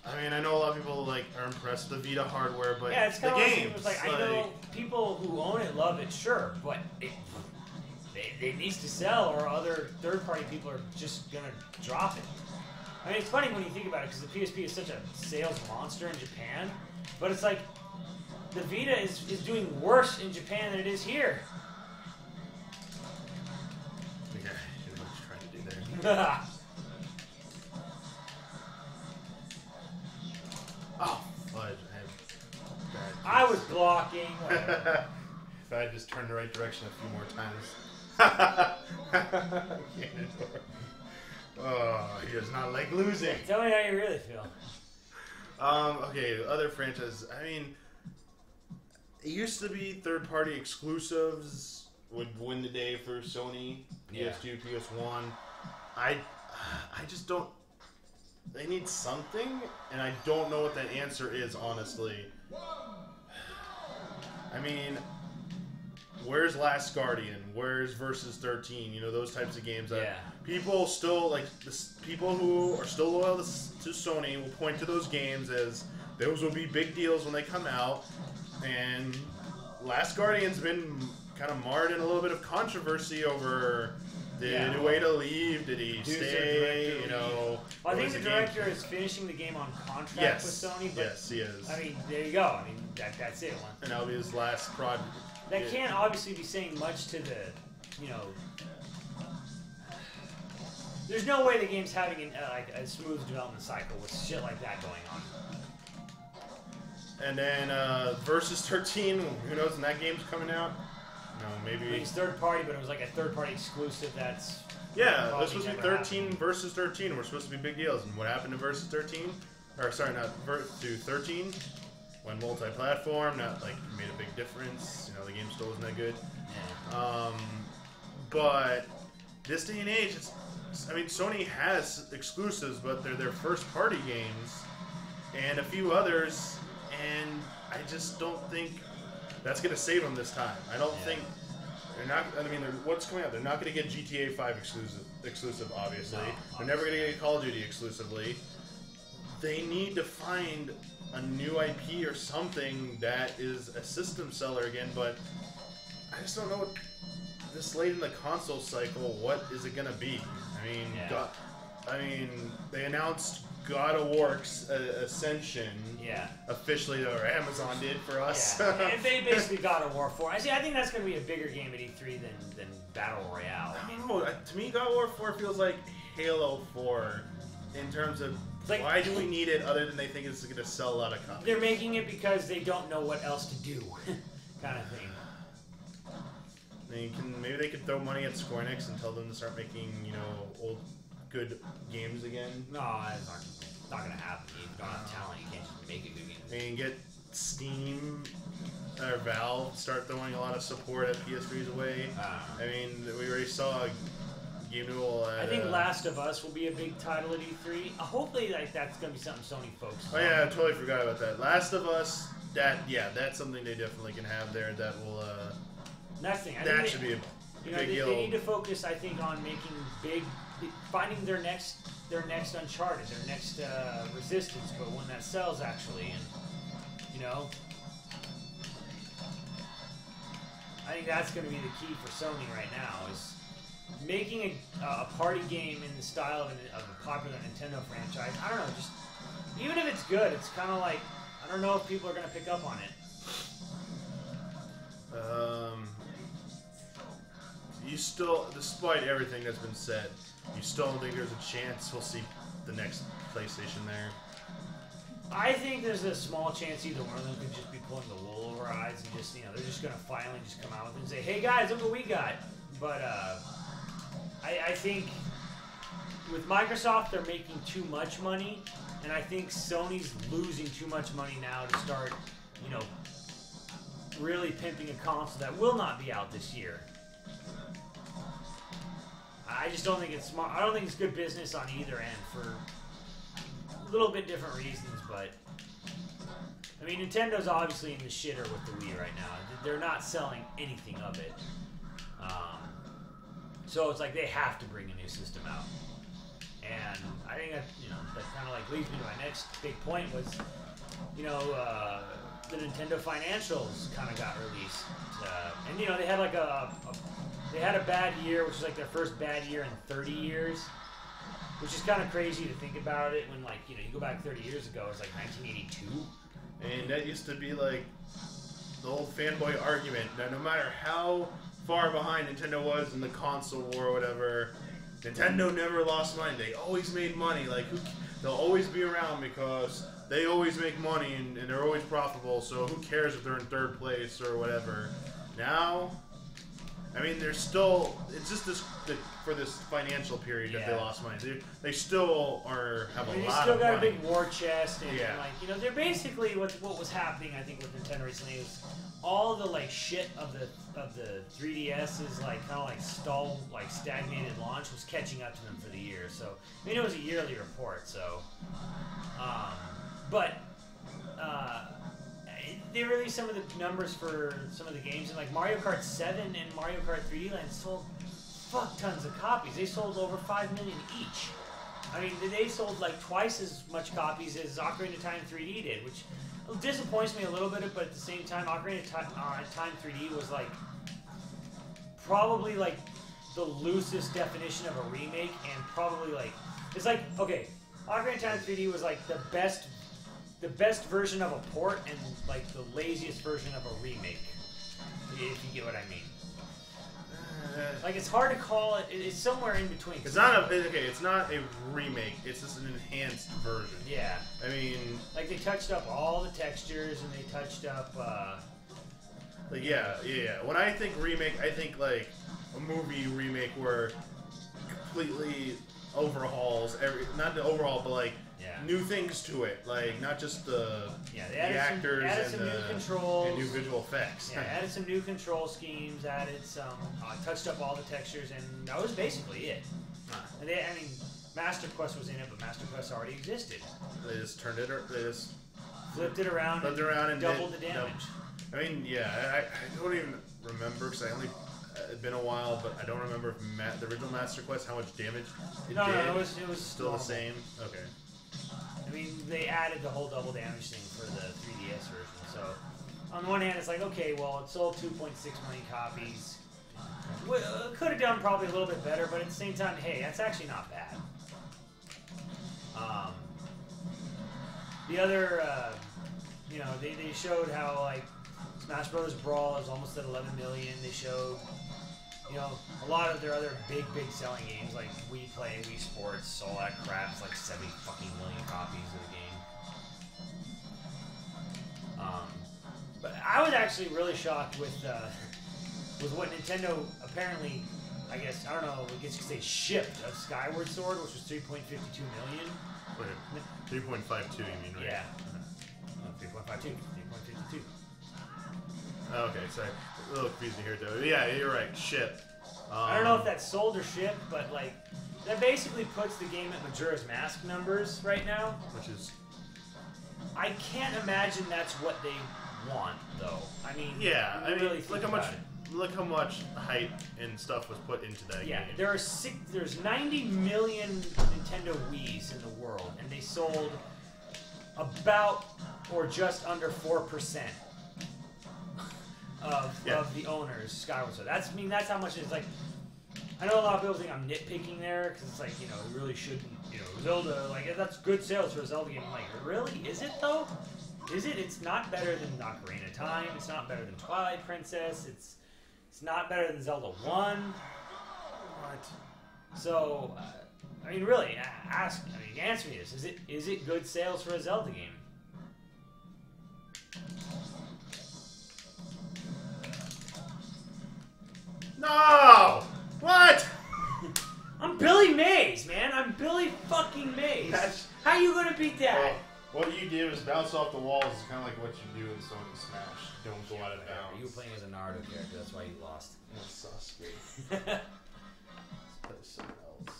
[SPEAKER 2] I mean, I know a lot of people like are impressed with the Vita hardware, but
[SPEAKER 1] Yeah, it's
[SPEAKER 2] the
[SPEAKER 1] kind of
[SPEAKER 2] games.
[SPEAKER 1] like, I know people who own it love it, sure, but it needs to sell, or other third-party people are just gonna drop it. I mean, it's funny when you think about it, because the PSP is such a sales monster in Japan, but it's like the Vita is doing worse in Japan than it is here.
[SPEAKER 2] Yeah, you know what he's trying to do there. Oh, fudge!
[SPEAKER 1] I was blocking.
[SPEAKER 2] If I had just turned the right direction a few more times. Oh, he does not like losing.
[SPEAKER 1] Tell me how you really feel.
[SPEAKER 2] Okay, other franchises. I mean, it used to be third-party exclusives would win the day for Sony, PS2, PS1. I just don't. They need something, and I don't know what that answer is, honestly. I mean, where's Last Guardian? Where's Versus 13? You know, those types of games that people still, like, people who are still loyal to Sony will point to those games as those will be big deals when they come out. And Last Guardian's been kind of marred in a little bit of controversy over... Did he wait to leave? Did he stay? You know,
[SPEAKER 1] well, I think the director is finishing the game on contract with Sony. But,
[SPEAKER 2] yes, he is.
[SPEAKER 1] I mean, there you go. I mean, that's it.
[SPEAKER 2] And that'll be his last project.
[SPEAKER 1] That can't obviously be saying much to the, you know. There's no way the game's having like a smooth development cycle with shit like that going on.
[SPEAKER 2] And then Versus 13. Who knows when that game's coming out? No, maybe.
[SPEAKER 1] I mean, it's third party, but it was like a third party exclusive. That's
[SPEAKER 2] this was supposed to be 13 versus 13. We're supposed to be big deals. And what happened to Versus 13? Or sorry, not to 13. Went multi-platform. Not like made a big difference. You know, the game still wasn't that good.
[SPEAKER 1] Yeah.
[SPEAKER 2] But this day and age, I mean, Sony has exclusives, but they're their first-party games and a few others, and I just don't think that's going to save them this time. I don't think they're not. I mean, what's coming out? They're not going to get GTA 5 exclusive, obviously. They're never going to get Call of Duty exclusively. They need to find a new IP or something that is a system seller again, but I just don't know what this late in the console cycle, what is it going to be? I mean, they announced God of War Ascension officially, or Amazon did for us.
[SPEAKER 1] Yeah. And they basically God of War 4. I think that's going to be a bigger game at E3 than Battle Royale.
[SPEAKER 2] I don't know. To me, God of War 4 feels like Halo 4 in terms of
[SPEAKER 1] like,
[SPEAKER 2] why do we need it other than they think it's going to sell a lot of copies?
[SPEAKER 1] They're making it because they don't know what else to do, kind of thing.
[SPEAKER 2] I mean, maybe they could throw money at Square Enix and tell them to start making, you know, old, good games again.
[SPEAKER 1] No, it's not going to happen. You don't have talent. You can't just make a good game.
[SPEAKER 2] I mean, get Steam or Valve start throwing a lot of support at PS3's away. I mean, we already saw Game Newell at,
[SPEAKER 1] I think Last of Us will be a big title at E3. Hopefully, like that's going to be something Sony focuses on.
[SPEAKER 2] Oh yeah, I totally forgot about that. Last of Us, that's something they definitely can have there. That will.
[SPEAKER 1] Next thing,
[SPEAKER 2] that should be a big deal.
[SPEAKER 1] They need to focus, I think, on making finding their next Uncharted, their next Resistance, but one that sells actually, and you know, I think that's going to be the key for Sony right now is making a party game in the style of a popular Nintendo franchise. I don't know, just even if it's good, it's kind of like I don't know if people are going to pick up on it.
[SPEAKER 2] You still, despite everything that's been said, you still don't think there's a chance we'll see the next PlayStation there?
[SPEAKER 1] I think there's a small chance either one of them could just be pulling the wool over our eyes and just, they're just going to finally just come out with it and say, hey guys, look what we got. But I think with Microsoft, they're making too much money, and I think Sony's losing too much money now to start, really pimping a console that will not be out this year. I just don't think it's smart. I don't think it's good business on either end for a little bit different reasons, but I mean, Nintendo's obviously in the shitter with the Wii right now. They're not selling anything of it. So it's like they have to bring a new system out. And I think that, that kind of like leads me to my next big point was, the Nintendo financials kind of got released. And, they had like they had a bad year, which was like their first bad year in 30 years. Which is kind of crazy to think about it when, like, you go back 30 years ago, it's like 1982.
[SPEAKER 2] And that used to be like the old fanboy argument that no matter how far behind Nintendo was in the console war or whatever, Nintendo never lost money. They always made money. Like, they'll always be around because they always make money and they're always profitable, so who cares if they're in third place or whatever. Now, I mean, they're still, it's just for this financial period that they lost money. They still have a lot of money. They still got a
[SPEAKER 1] big war chest, and like, they're basically what was happening. I think with Nintendo recently is all the like shit of the 3DS is like kind of like stagnated launch was catching up to them for the year. So I mean, it was a yearly report. So, they released some of the numbers for some of the games, and like Mario Kart 7 and Mario Kart 3D Land sold fuck tons of copies. They sold over 5 million each. I mean, they sold like twice as much copies as Ocarina of Time 3D did, which disappoints me a little bit, but at the same time, Ocarina of Time 3D was like probably like the loosest definition of a remake, and probably like, it's like, okay, Ocarina of Time 3D was like the best version of a port and like the laziest version of a remake, if you get what I mean. Like, it's hard to call it. It's somewhere in between.
[SPEAKER 2] It's not it's not a remake. It's just an enhanced version.
[SPEAKER 1] Yeah.
[SPEAKER 2] I mean,
[SPEAKER 1] like, they touched up all the textures and they touched up.
[SPEAKER 2] Like, yeah. When I think remake, I think like a movie remake where completely overhauls not the overhaul, but like. Yeah. New things to it, like not just the actors and new visual effects.
[SPEAKER 1] Yeah, added some new control schemes, added some, touched up all the textures, and that was basically it. And I mean, Master Quest was in it, but Master Quest already existed.
[SPEAKER 2] They just turned it, they just
[SPEAKER 1] flipped it around and doubled the damage.
[SPEAKER 2] I mean, yeah, I don't even remember because it'd been a while, but I don't remember if the original Master Quest how much damage it did.
[SPEAKER 1] No, it was
[SPEAKER 2] still the same. Okay.
[SPEAKER 1] I mean, they added the whole double damage thing for the 3DS version. So, on one hand, it's like, okay, well, it sold 2.6 million copies. Could have done probably a little bit better, but at the same time, hey, that's actually not bad. The other, they showed how, like, Smash Bros. Brawl is almost at 11 million. They showed, a lot of their other big selling games, like Wii Play, Wii Sports, all that crap. It's like 70 fucking million copies of the game. But I was actually really shocked with what Nintendo apparently, I guess, I don't know, I guess you could say shipped of Skyward Sword, which was 3.52 million.
[SPEAKER 2] Wait, 3.52 you mean, right?
[SPEAKER 1] Yeah. 3.52. 3.52.
[SPEAKER 2] Okay, sorry. A little confusing here, though. Yeah, you're right. Ship.
[SPEAKER 1] I don't know if that's sold or shipped, but like that basically puts the game at Majora's Mask numbers right now.
[SPEAKER 2] Which is,
[SPEAKER 1] I can't imagine that's what they want, though. I mean,
[SPEAKER 2] yeah. I mean, look how much hype and stuff was put into that game.
[SPEAKER 1] Yeah, there's 90 million Nintendo Wiis in the world, and they sold about or just under 4%. Of the owners Skyward Sword. That's how much it is. Like, I know a lot of people think I'm nitpicking there because it's like, you really shouldn't, Zelda, like, that's good sales for a Zelda game. I'm like, really? Is it though? Is it? It's not better than Ocarina of Time. It's not better than Twilight Princess. It's not better than Zelda 1.
[SPEAKER 2] What?
[SPEAKER 1] So, I mean, really, answer me this. Is it good sales for a Zelda game?
[SPEAKER 2] No! What?
[SPEAKER 1] I'm Billy Mays, man. I'm Billy fucking Mays. How you gonna beat that?
[SPEAKER 2] Well, what you do is bounce off the walls. Is kind of like what you do in Sonic Smash. Don't go out of bounds.
[SPEAKER 1] You were playing as a Naruto character. That's why you lost.
[SPEAKER 2] That's Sasuke. Let's play something else.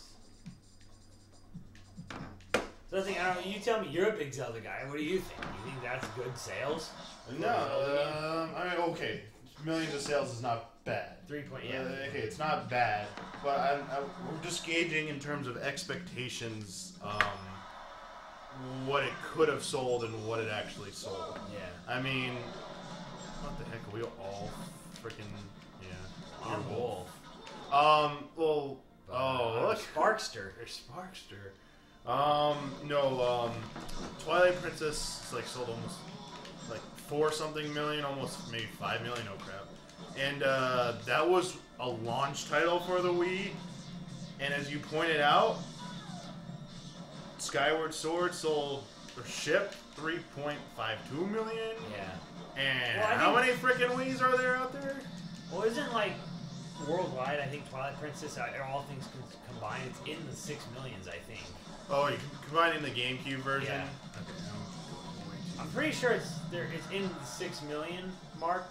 [SPEAKER 1] So I think, I don't know, you tell me, you're a big Zelda guy. What do you think? You think that's good sales?
[SPEAKER 2] No, I mean, okay. Millions of sales is not bad.
[SPEAKER 1] 3 point, yeah.
[SPEAKER 2] Okay, it's not bad. But we're just gauging in terms of expectations, what it could have sold and what it actually sold.
[SPEAKER 1] Yeah.
[SPEAKER 2] I mean, what the heck? Are we all freaking, yeah.
[SPEAKER 1] On Wolf.
[SPEAKER 2] Well, look.
[SPEAKER 1] Sparkster.
[SPEAKER 2] There's Sparkster. No, Twilight Princess is like sold almost like 4-something million, almost maybe 5 million, oh crap. And that was a launch title for the Wii. And as you pointed out, Skyward Sword sold or shipped 3.52 million.
[SPEAKER 1] Yeah.
[SPEAKER 2] And
[SPEAKER 1] well,
[SPEAKER 2] how many freaking Wii's are there out there?
[SPEAKER 1] Well, isn't like worldwide, I think Twilight Princess, all things combined, it's in the 6 millions, I think.
[SPEAKER 2] Oh, you combining the GameCube version?
[SPEAKER 1] Yeah.
[SPEAKER 2] Okay,
[SPEAKER 1] I'm pretty sure it's in the 6 million mark,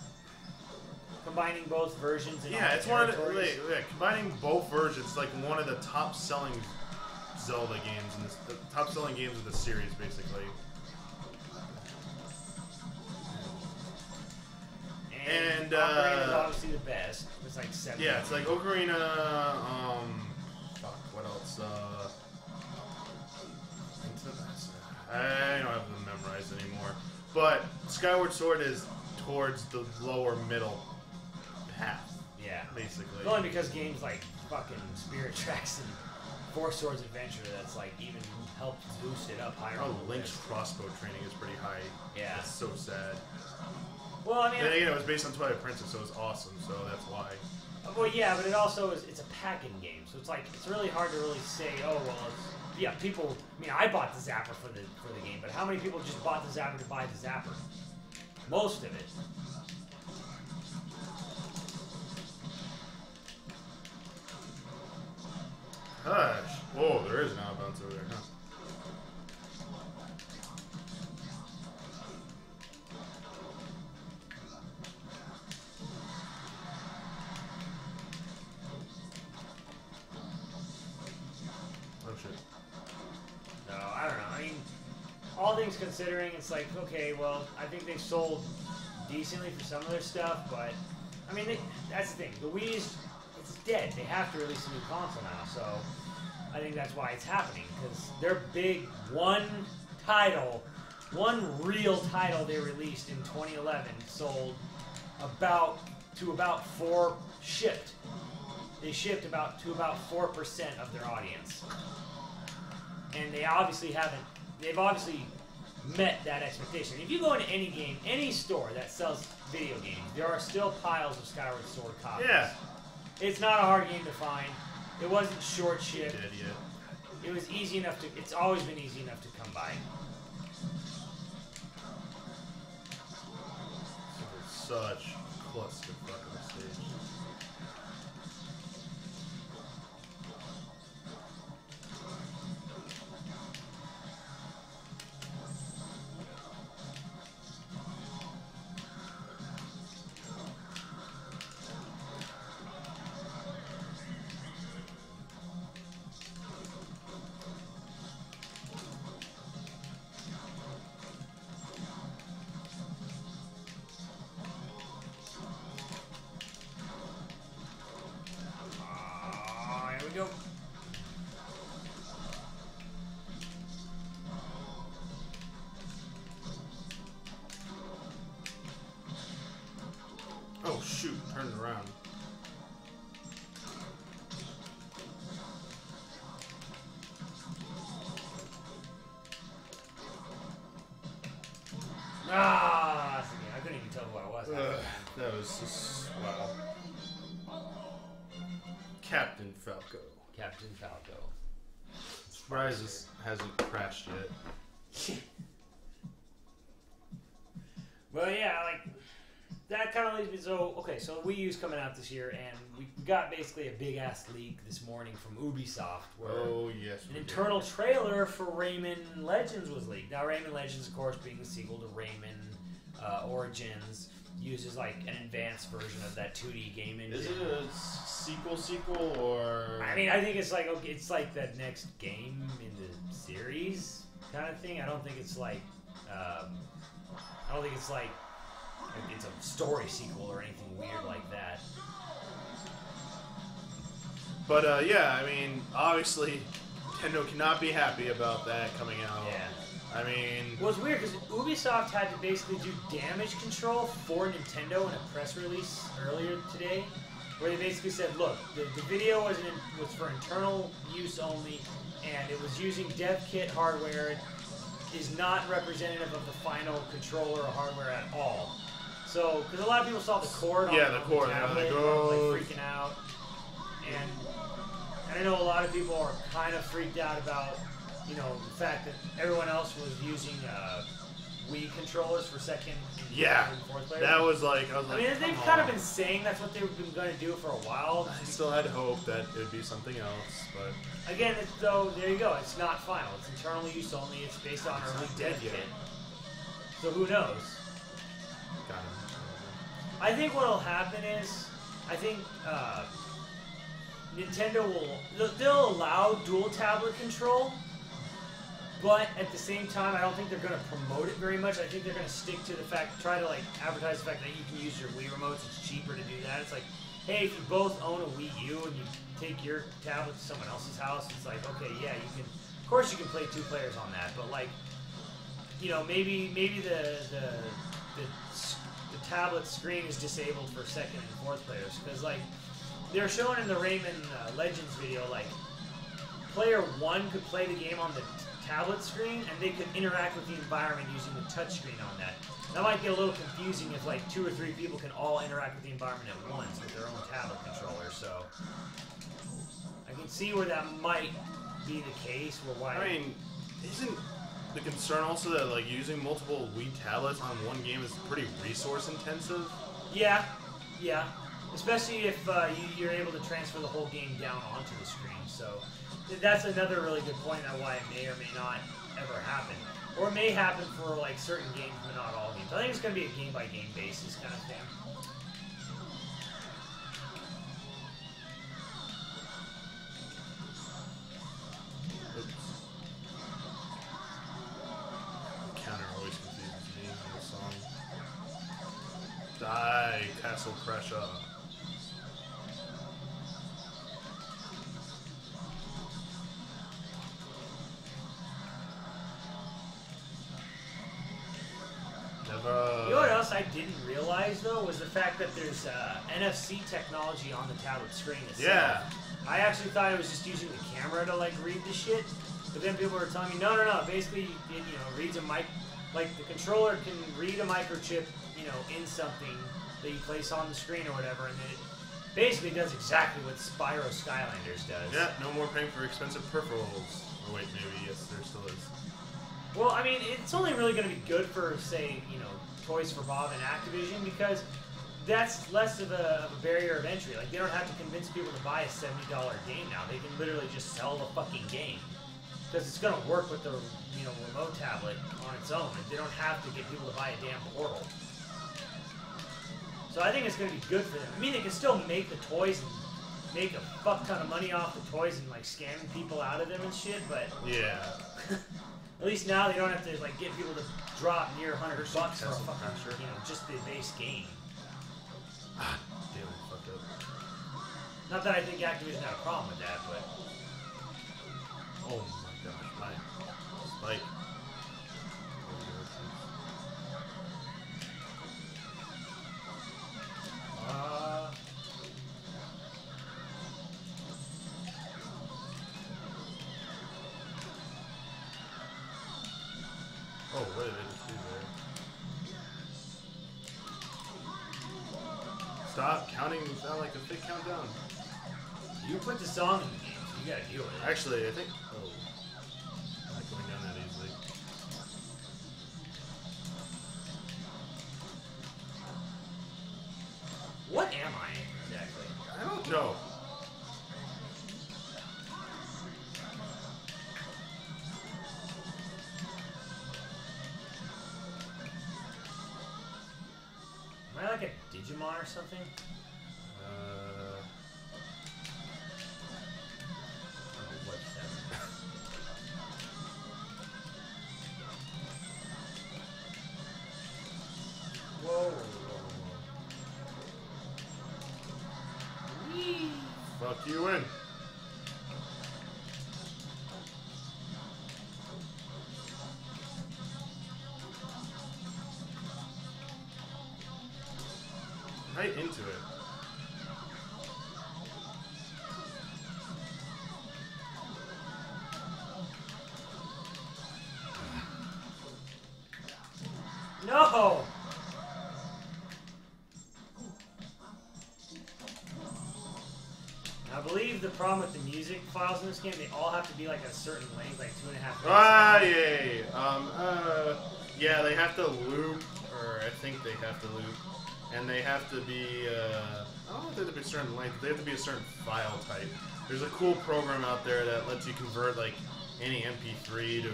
[SPEAKER 1] combining both versions. And
[SPEAKER 2] yeah,
[SPEAKER 1] all
[SPEAKER 2] it's one of
[SPEAKER 1] the
[SPEAKER 2] combining both versions, like one of the top-selling Zelda games, and the top-selling games of the series, basically.
[SPEAKER 1] And Ocarina is obviously the best. It's like 7.
[SPEAKER 2] Yeah, it's like Ocarina. Fuck, what else? I don't have them memorized anymore. But Skyward Sword is towards the lower middle path.
[SPEAKER 1] Yeah.
[SPEAKER 2] Basically.
[SPEAKER 1] Only because games like fucking Spirit Tracks and Four Swords Adventure, that's like even helped boost it up higher.
[SPEAKER 2] Oh, Link's crossbow training is pretty high.
[SPEAKER 1] Yeah.
[SPEAKER 2] That's so sad.
[SPEAKER 1] Well, I mean,
[SPEAKER 2] then again, it was based on Twilight Princess, so it was awesome. So that's why.
[SPEAKER 1] Well, yeah, but it also it's a packing game, so it's like it's really hard to really say. Oh well, yeah, people. I mean, I bought the Zapper for the game, but how many people just bought the Zapper to buy the Zapper? Most of it.
[SPEAKER 2] Hush. Whoa, there is an out bounce over there, huh? Oh shit.
[SPEAKER 1] No, I don't know. I mean, all things considering, it's like, okay, well, I think they've sold decently for some of their stuff, but I mean, that's the thing. The Wii's, it's dead. They have to release a new console now, so I think that's why it's happening, because their big one real title they released in 2011 sold about 4 shipped. They shipped to about 4% of their audience. And they obviously haven't, they've obviously met that expectation. If you go into any game, any store that sells video games, there are still piles of Skyward Sword copies.
[SPEAKER 2] Yeah.
[SPEAKER 1] It's not a hard game to find. It wasn't short shipped.
[SPEAKER 2] Dead yet.
[SPEAKER 1] It was easy enough to, it's always been easy enough to come by.
[SPEAKER 2] Such clusterfuck on the stage.
[SPEAKER 1] Here we go.
[SPEAKER 2] Oh shoot, turned around. That was just wow. Captain Falco.
[SPEAKER 1] Captain Falco.
[SPEAKER 2] Surprise hasn't crashed yet.
[SPEAKER 1] Well, yeah, like that kind of leads me. So, okay, so Wii U's coming out this year, and we got basically a big ass leak this morning from Ubisoft, where an internal trailer for Rayman Legends was leaked. Now, Rayman Legends, of course, being the sequel to Rayman Origins, uses like an advanced version of that 2D game engine.
[SPEAKER 2] Is it a sequel or?
[SPEAKER 1] I mean, I think it's like the next game in the series kind of thing. I don't think it's like it's a story sequel or anything weird like that.
[SPEAKER 2] But yeah, I mean, obviously, Nintendo cannot be happy about that coming out.
[SPEAKER 1] Yeah.
[SPEAKER 2] I mean,
[SPEAKER 1] well, it's weird because Ubisoft had to basically do damage control for Nintendo in a press release earlier today, where they basically said, look, the video was for internal use only, and it was using dev kit hardware. It is not representative of the final controller or hardware at all. So, because a lot of people saw the cord on,
[SPEAKER 2] the cord,
[SPEAKER 1] the tablet, and were like freaking out, and I know a lot of people are kind of freaked out about, you know, the fact that everyone else was using Wii controllers for second and fourth players.
[SPEAKER 2] That was like,
[SPEAKER 1] I mean, they've kind of been saying that's what they've been going to do for a while.
[SPEAKER 2] I still had hope that it would be something else, but
[SPEAKER 1] again, though, there you go. It's not final. It's internal use only. It's based on early dev kit. So who knows?
[SPEAKER 2] Got him.
[SPEAKER 1] I think what'll happen is, I think Nintendo they'll allow dual tablet control. But at the same time, I don't think they're going to promote it very much. I think they're going to stick to the fact, try to like advertise the fact that you can use your Wii remotes. It's cheaper to do that. It's like, hey, if you both own a Wii U and you take your tablet to someone else's house, it's like, okay, yeah, you can. Of course, you can play two players on that. But like, you know, maybe the tablet screen is disabled for second and fourth players because like they're showing in the Rayman Legends video, like player one could play the game on the tablet screen, and they could interact with the environment using the touchscreen on that. That might get a little confusing if like 2 or 3 people can all interact with the environment at once with their own tablet controller. So I can see where that might be the case.
[SPEAKER 2] I mean, isn't the concern also that like using multiple Wii tablets on one game is pretty resource intensive?
[SPEAKER 1] Yeah. Especially if you're able to transfer the whole game down onto the screen. So that's another really good point on why it may or may not ever happen. Or it may happen for like certain games, but not all games. I think it's going to be a game-by-game basis kind of thing.
[SPEAKER 2] Oops. Counter always confuses me in this song. Die, Castle Pressure.
[SPEAKER 1] You know what else I didn't realize, though, was the fact that there's NFC technology on the tablet screen itself.
[SPEAKER 2] Yeah.
[SPEAKER 1] I actually thought it was just using the camera to, like, read the shit. But then people were telling me, no. Basically, it, you know, reads a mic. Like, the controller can read a microchip, you know, in something that you place on the screen or whatever, and then it basically does exactly what Spyro Skylanders does.
[SPEAKER 2] Yeah, no more paying for expensive peripherals. Or wait, maybe, yes, there still is.
[SPEAKER 1] Well, I mean, it's only really going to be good for, say, you know, Toys for Bob and Activision, because that's less of a barrier of entry. Like, they don't have to convince people to buy a $70 game now. They can literally just sell the fucking game. Because it's going to work with the, you know, remote tablet on its own. They don't have to get people to buy a damn Portal. So I think it's going to be good for them. I mean, they can still make the toys and make a fuck ton of money off the toys and, like, scamming people out of them and shit, but...
[SPEAKER 2] Yeah.
[SPEAKER 1] At least now they don't have to like get people to drop near $100 for a fucking, you know, just the base game.
[SPEAKER 2] Ah, damn it, fucked up.
[SPEAKER 1] Not that I think Activision had a problem with that, but
[SPEAKER 2] oh my gosh, my spike. Oh, what did I just do there? Stop counting without like a fake countdown.
[SPEAKER 1] You put the song in the game, so you gotta deal with it.
[SPEAKER 2] Actually, I think. Oh. I'm not going down that easily.
[SPEAKER 1] What am I exactly?
[SPEAKER 2] I don't know.
[SPEAKER 1] Am I like a Digimon or something?
[SPEAKER 2] Uh,
[SPEAKER 1] Oh, what's that? Whoa, whoa, whoa. Whee!
[SPEAKER 2] fuck you in. Right into it.
[SPEAKER 1] No! I believe the problem with the music files in this game, they all have to be like a certain length, like 2.5 minutes.
[SPEAKER 2] Ah, yeah. Yeah, they have to loop, or I think they have to loop. And they have to be, I don't know if they have to be a certain length, they have to be a certain file type. There's a cool program out there that lets you convert, like, any MP3 to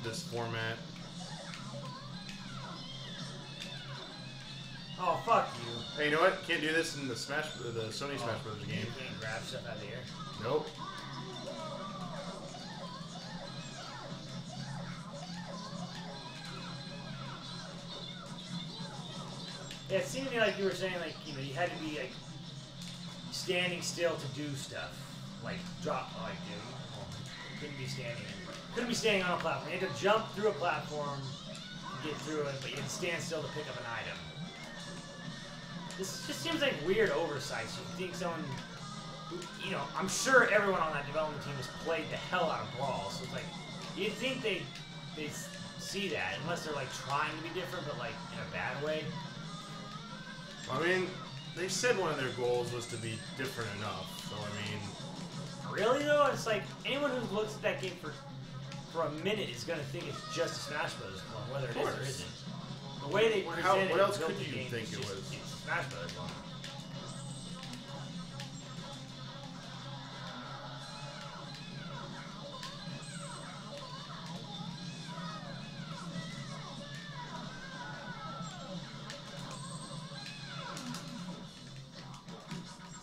[SPEAKER 2] this format.
[SPEAKER 1] Oh, fuck you.
[SPEAKER 2] Hey, you know what? Can't do this in the Sony Smash Brothers game.
[SPEAKER 1] You can't grab stuff out of the air.
[SPEAKER 2] Nope.
[SPEAKER 1] Yeah, it seemed to me like you were saying, like, you know, you had to be, like, standing still to do stuff. Like, drop, like, you couldn't be standing on a platform. You had to jump through a platform to get through it, but you had to stand still to pick up an item. This just seems like weird oversight. So you think someone, you know, I'm sure everyone on that development team has played the hell out of Brawl, so it's like, you'd think they see that, unless they're, like, trying to be different, but, like, in a bad way.
[SPEAKER 2] I mean, they said one of their goals was to be different enough, so I mean...
[SPEAKER 1] Really, though? It's like, anyone who looks at that game for a minute is going to think it's just a Smash Bros. Clone, whether it is or isn't. The way they present
[SPEAKER 2] what
[SPEAKER 1] it
[SPEAKER 2] else
[SPEAKER 1] and built
[SPEAKER 2] could
[SPEAKER 1] the
[SPEAKER 2] you
[SPEAKER 1] game
[SPEAKER 2] think
[SPEAKER 1] is
[SPEAKER 2] it
[SPEAKER 1] just,
[SPEAKER 2] was?
[SPEAKER 1] it's a Smash Bros. Clone.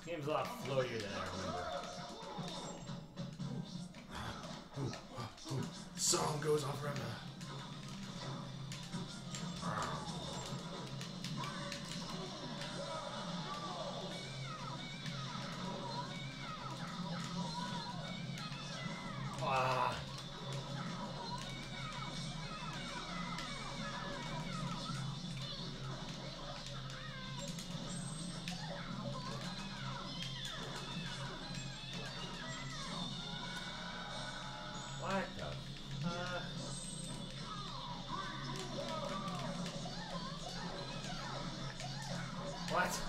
[SPEAKER 1] This game's a lot floatier than I remember.
[SPEAKER 2] Song goes on forever.
[SPEAKER 1] Ah. What the fuck? What?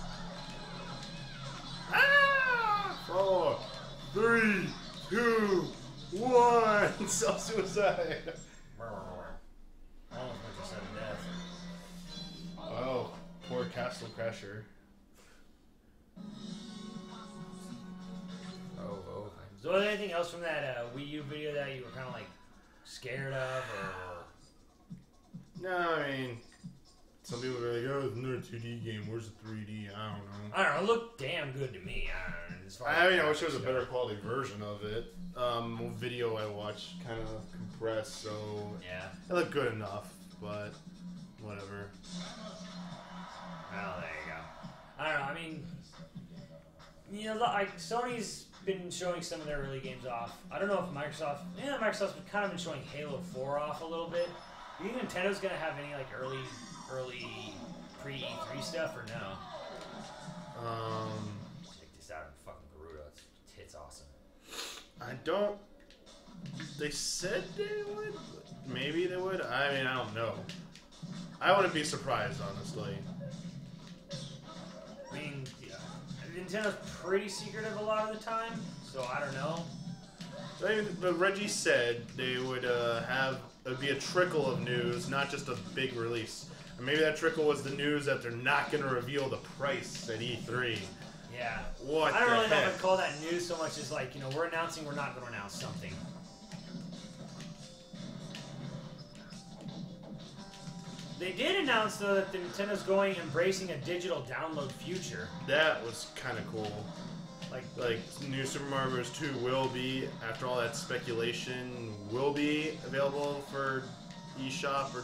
[SPEAKER 2] Ah! 4, 3, 2, 1. Self-suicide.
[SPEAKER 1] Almost went to sudden death.
[SPEAKER 2] Oh, poor Castle Crasher.
[SPEAKER 1] Oh. So was there anything else from that Wii U video that you were kind of like scared of, or?
[SPEAKER 2] No, I mean, some people are like, oh, it's another 2D game. Where's the 3D? I don't know.
[SPEAKER 1] I don't know. It looked damn good to me. I don't know. As far
[SPEAKER 2] I
[SPEAKER 1] as
[SPEAKER 2] mean, I wish there was a better quality version of it. Video I watched kind of compressed, so
[SPEAKER 1] Yeah.
[SPEAKER 2] it looked good enough, but whatever.
[SPEAKER 1] Well, there you go. I don't know. I mean, you know, like Sony's been showing some of their early games off. I don't know if Microsoft's kind of been showing Halo 4 off a little bit. Do you think Nintendo's gonna have any like early pre-E3 stuff or no? Check this out in fucking Garuda. It's awesome.
[SPEAKER 2] I don't. They said they would. Maybe they would. I mean, I don't know. I wouldn't be surprised, honestly.
[SPEAKER 1] I mean, Nintendo's pretty secretive a lot of the time, so I don't know.
[SPEAKER 2] But Reggie said they would have it would be a trickle of news, not just a big release. And maybe that trickle was the news that they're not going to reveal the price at E3.
[SPEAKER 1] Yeah.
[SPEAKER 2] What
[SPEAKER 1] I don't
[SPEAKER 2] the
[SPEAKER 1] really know
[SPEAKER 2] heck?
[SPEAKER 1] if I'd call that news so much as like, you know, we're announcing we're not going to announce something. They did announce, though, that the Nintendo's embracing a digital download future.
[SPEAKER 2] That was kind of cool. Like New Super Mario Bros. 2 will be, after all that speculation, will be available for eShop or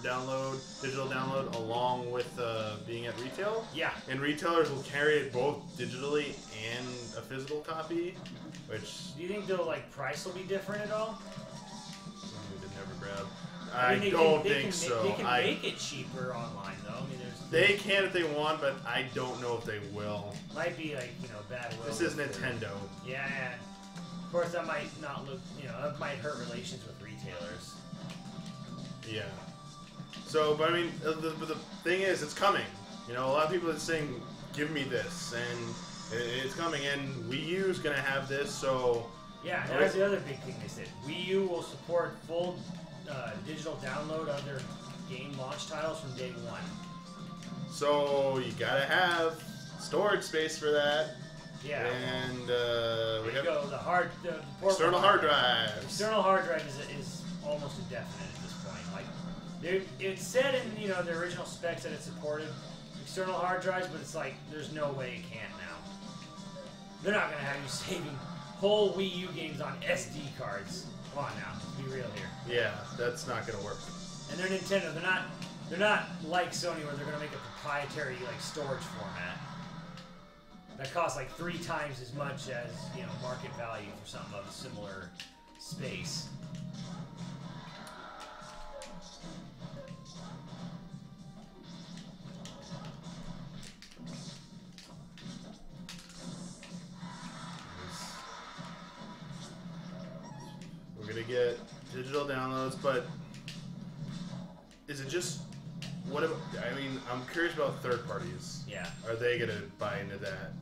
[SPEAKER 2] digital download, along with being at retail.
[SPEAKER 1] Yeah.
[SPEAKER 2] And retailers will carry it both digitally and a physical copy, which...
[SPEAKER 1] Do you think the price will be different at all?
[SPEAKER 2] We did never grab.
[SPEAKER 1] I mean,
[SPEAKER 2] don't think so.
[SPEAKER 1] They can make it cheaper online, though. I mean,
[SPEAKER 2] they can if they want, but I don't know if they will.
[SPEAKER 1] Might be bad will.
[SPEAKER 2] This is Nintendo.
[SPEAKER 1] Yeah. Of course, that might not look. That might hurt relations with retailers.
[SPEAKER 2] Yeah. So, but I mean, the thing is, it's coming. A lot of people are saying, "Give me this," and it's coming. And Wii U's gonna have this, so.
[SPEAKER 1] Yeah, that's the other big thing they said. Wii U will support full digital download of their game launch titles from day one.
[SPEAKER 2] So you gotta have storage space for that.
[SPEAKER 1] Yeah.
[SPEAKER 2] And we have
[SPEAKER 1] the
[SPEAKER 2] external hard drive.
[SPEAKER 1] External hard drive is almost indefinite at this point. It said in the original specs that it supported external hard drives, but it's like there's no way it can't now. They're not gonna have you saving whole Wii U games on SD cards. Come on now, let's be real here.
[SPEAKER 2] Yeah, that's not gonna work.
[SPEAKER 1] And they're Nintendo. They're not like Sony where they're gonna make a proprietary storage format that costs 3 times as much as market value for something of a similar space.
[SPEAKER 2] We're gonna get digital downloads, but is it just what about? I mean, I'm curious about third parties.
[SPEAKER 1] Yeah.
[SPEAKER 2] Are they gonna buy into that?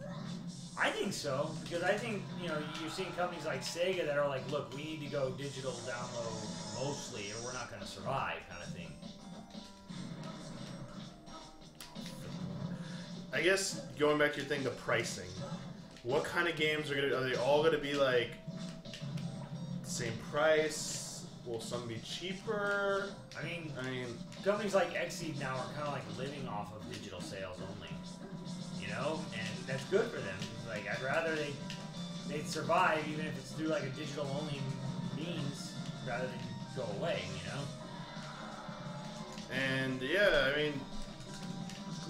[SPEAKER 1] I think so, because I think you're seeing companies like Sega that are like, look, we need to go digital download mostly, or we're not going to survive, kind of thing.
[SPEAKER 2] I guess going back to your thing, the pricing. What kind of games are they all gonna be like the same price? Will some be cheaper?
[SPEAKER 1] I mean, companies like Xseed now are kind of living off of digital sales only, and that's good for them. I'd rather they'd survive even if it's through a digital only means rather than go away,
[SPEAKER 2] And yeah, I mean,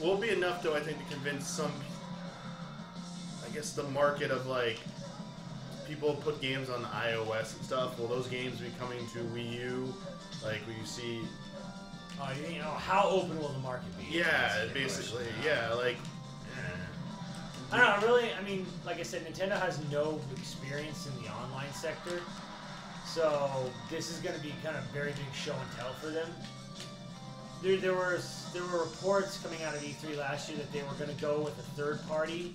[SPEAKER 2] will be enough though, I think, to convince some, I guess, the market of people put games on iOS and stuff. Will those games be coming to Wii U? Will you see?
[SPEAKER 1] Oh, you think, how open will the market be?
[SPEAKER 2] Yeah, basically, yeah,
[SPEAKER 1] I don't know, really, like I said, Nintendo has no experience in the online sector, so this is going to be kind of very big show and tell for them. There were reports coming out of E3 last year that they were going to go with a third party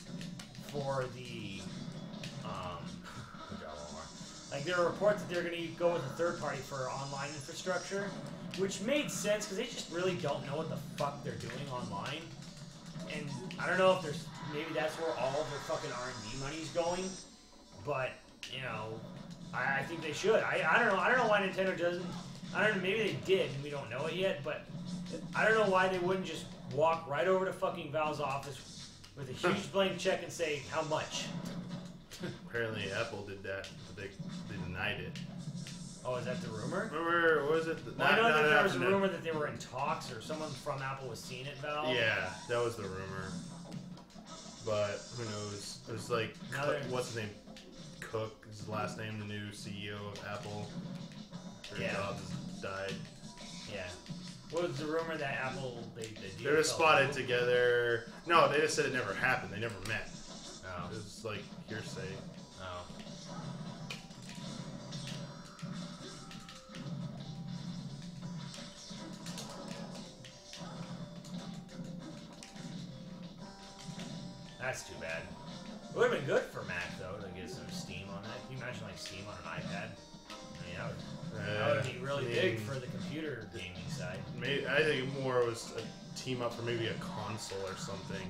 [SPEAKER 1] for the there were reports that they were going to go with a third party for online infrastructure, which made sense because they just really don't know what the fuck they're doing online. And I don't know if maybe that's where all of their fucking R&D money's going, but I think they should. I don't know why Nintendo doesn't. I don't know, maybe they did and we don't know it yet, but I don't know why they wouldn't just walk right over to fucking Valve's office with a huge blank check and say, how much?
[SPEAKER 2] Apparently Apple did that, but they denied it.
[SPEAKER 1] Oh, is that the rumor?
[SPEAKER 2] Remember, what was it?
[SPEAKER 1] I know that there was a rumor that they were in talks, or someone from Apple was seeing it, Valve.
[SPEAKER 2] Yeah, that was the rumor. But who knows? It was what's his name? Cook is his last name, the new CEO of Apple.
[SPEAKER 1] Yeah.
[SPEAKER 2] Jobs died.
[SPEAKER 1] Yeah. What was the rumor that Apple
[SPEAKER 2] they were spotted together? No, they just said it never happened. They never met.
[SPEAKER 1] Oh.
[SPEAKER 2] It was hearsay.
[SPEAKER 1] Oh. That's too bad. It would have been good for Mac though to get some Steam on that. Can you imagine like Steam on an iPad? I mean, that would be really big for the computer gaming side.
[SPEAKER 2] Maybe, I think more was a team up for maybe a console or something,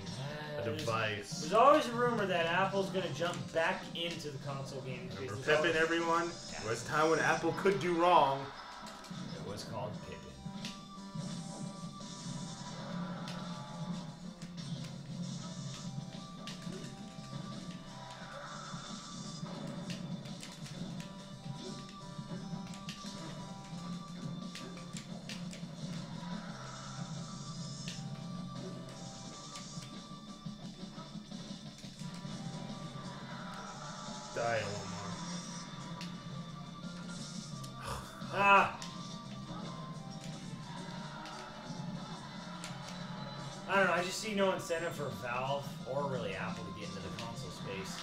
[SPEAKER 2] a device.
[SPEAKER 1] There's always a rumor that Apple's going to jump back into the console gaming space.
[SPEAKER 2] Remember Pippin, everyone? Yeah. There was a time when Apple could do wrong.
[SPEAKER 1] It was called Pippin.
[SPEAKER 2] Die a little more.
[SPEAKER 1] Ah! I don't know, I just see no incentive for Valve or really Apple to get into the console space.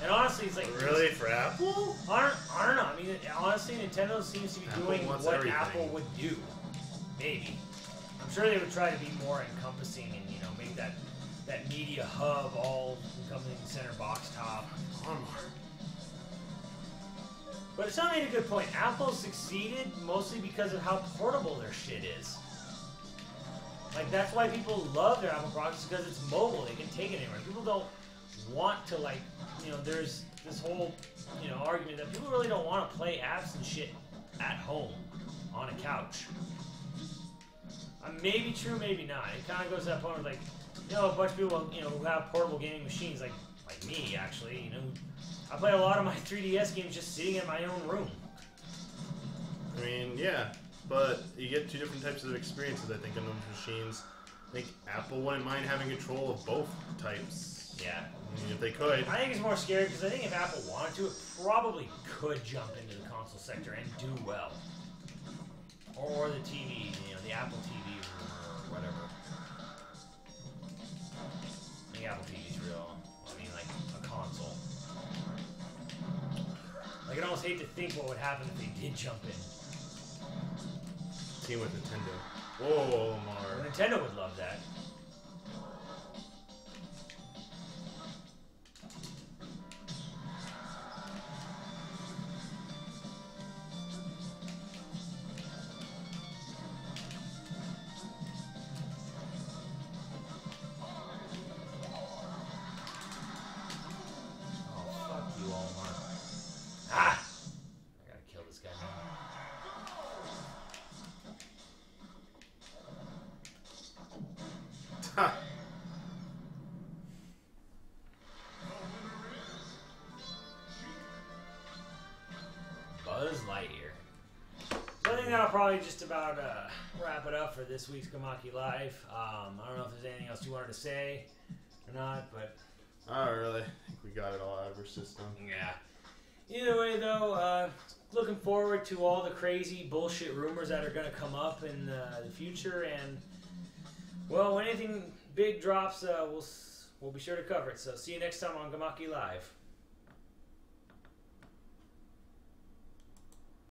[SPEAKER 1] And honestly, it's like...
[SPEAKER 2] Really? For Apple?
[SPEAKER 1] I don't know. I mean, honestly, Nintendo seems to be doing what
[SPEAKER 2] everything.
[SPEAKER 1] Apple would do. Maybe. I'm sure they would try to be more encompassing and, you know, make that media hub all encompassing center box top. But it's not made a good point. Apple succeeded mostly because of how portable their shit is. Like, that's why people love their Apple products, because it's mobile. They can take it anywhere. People don't want to, like, you know, there's this whole, you know, argument that people really don't want to play apps and shit at home on a couch. Maybe true, maybe not. It kind of goes to that point where, like, you know, a bunch of people, you know, who have portable gaming machines, like me, actually, you know, I play a lot of my 3DS games just sitting in my own room.
[SPEAKER 2] I mean, yeah, but you get two different types of experiences, I think, on those machines. I think Apple wouldn't mind having control of both types.
[SPEAKER 1] Yeah.
[SPEAKER 2] I mean, if they could.
[SPEAKER 1] I think it's more scary because I think if Apple wanted to, it probably could jump into the console sector and do well. Or the TV, you know, the Apple TV or whatever. I think Apple TV's real. I mean, like, a console. Like, I'd almost hate to think what would happen if they did jump in.
[SPEAKER 2] Team with Nintendo. Whoa, Mar.
[SPEAKER 1] Well, Nintendo would love that. Buzz Lightyear. So I think that'll probably just about wrap it up for this week's Gemakei Live. I don't know if there's anything else you wanted to say or not, but...
[SPEAKER 2] Not really. I think we got it all out of our system.
[SPEAKER 1] Yeah. Either way, though, looking forward to all the crazy bullshit rumors that are going to come up in the future, and, well, when anything big drops, we'll be sure to cover it. So see you next time on Gemakei Live.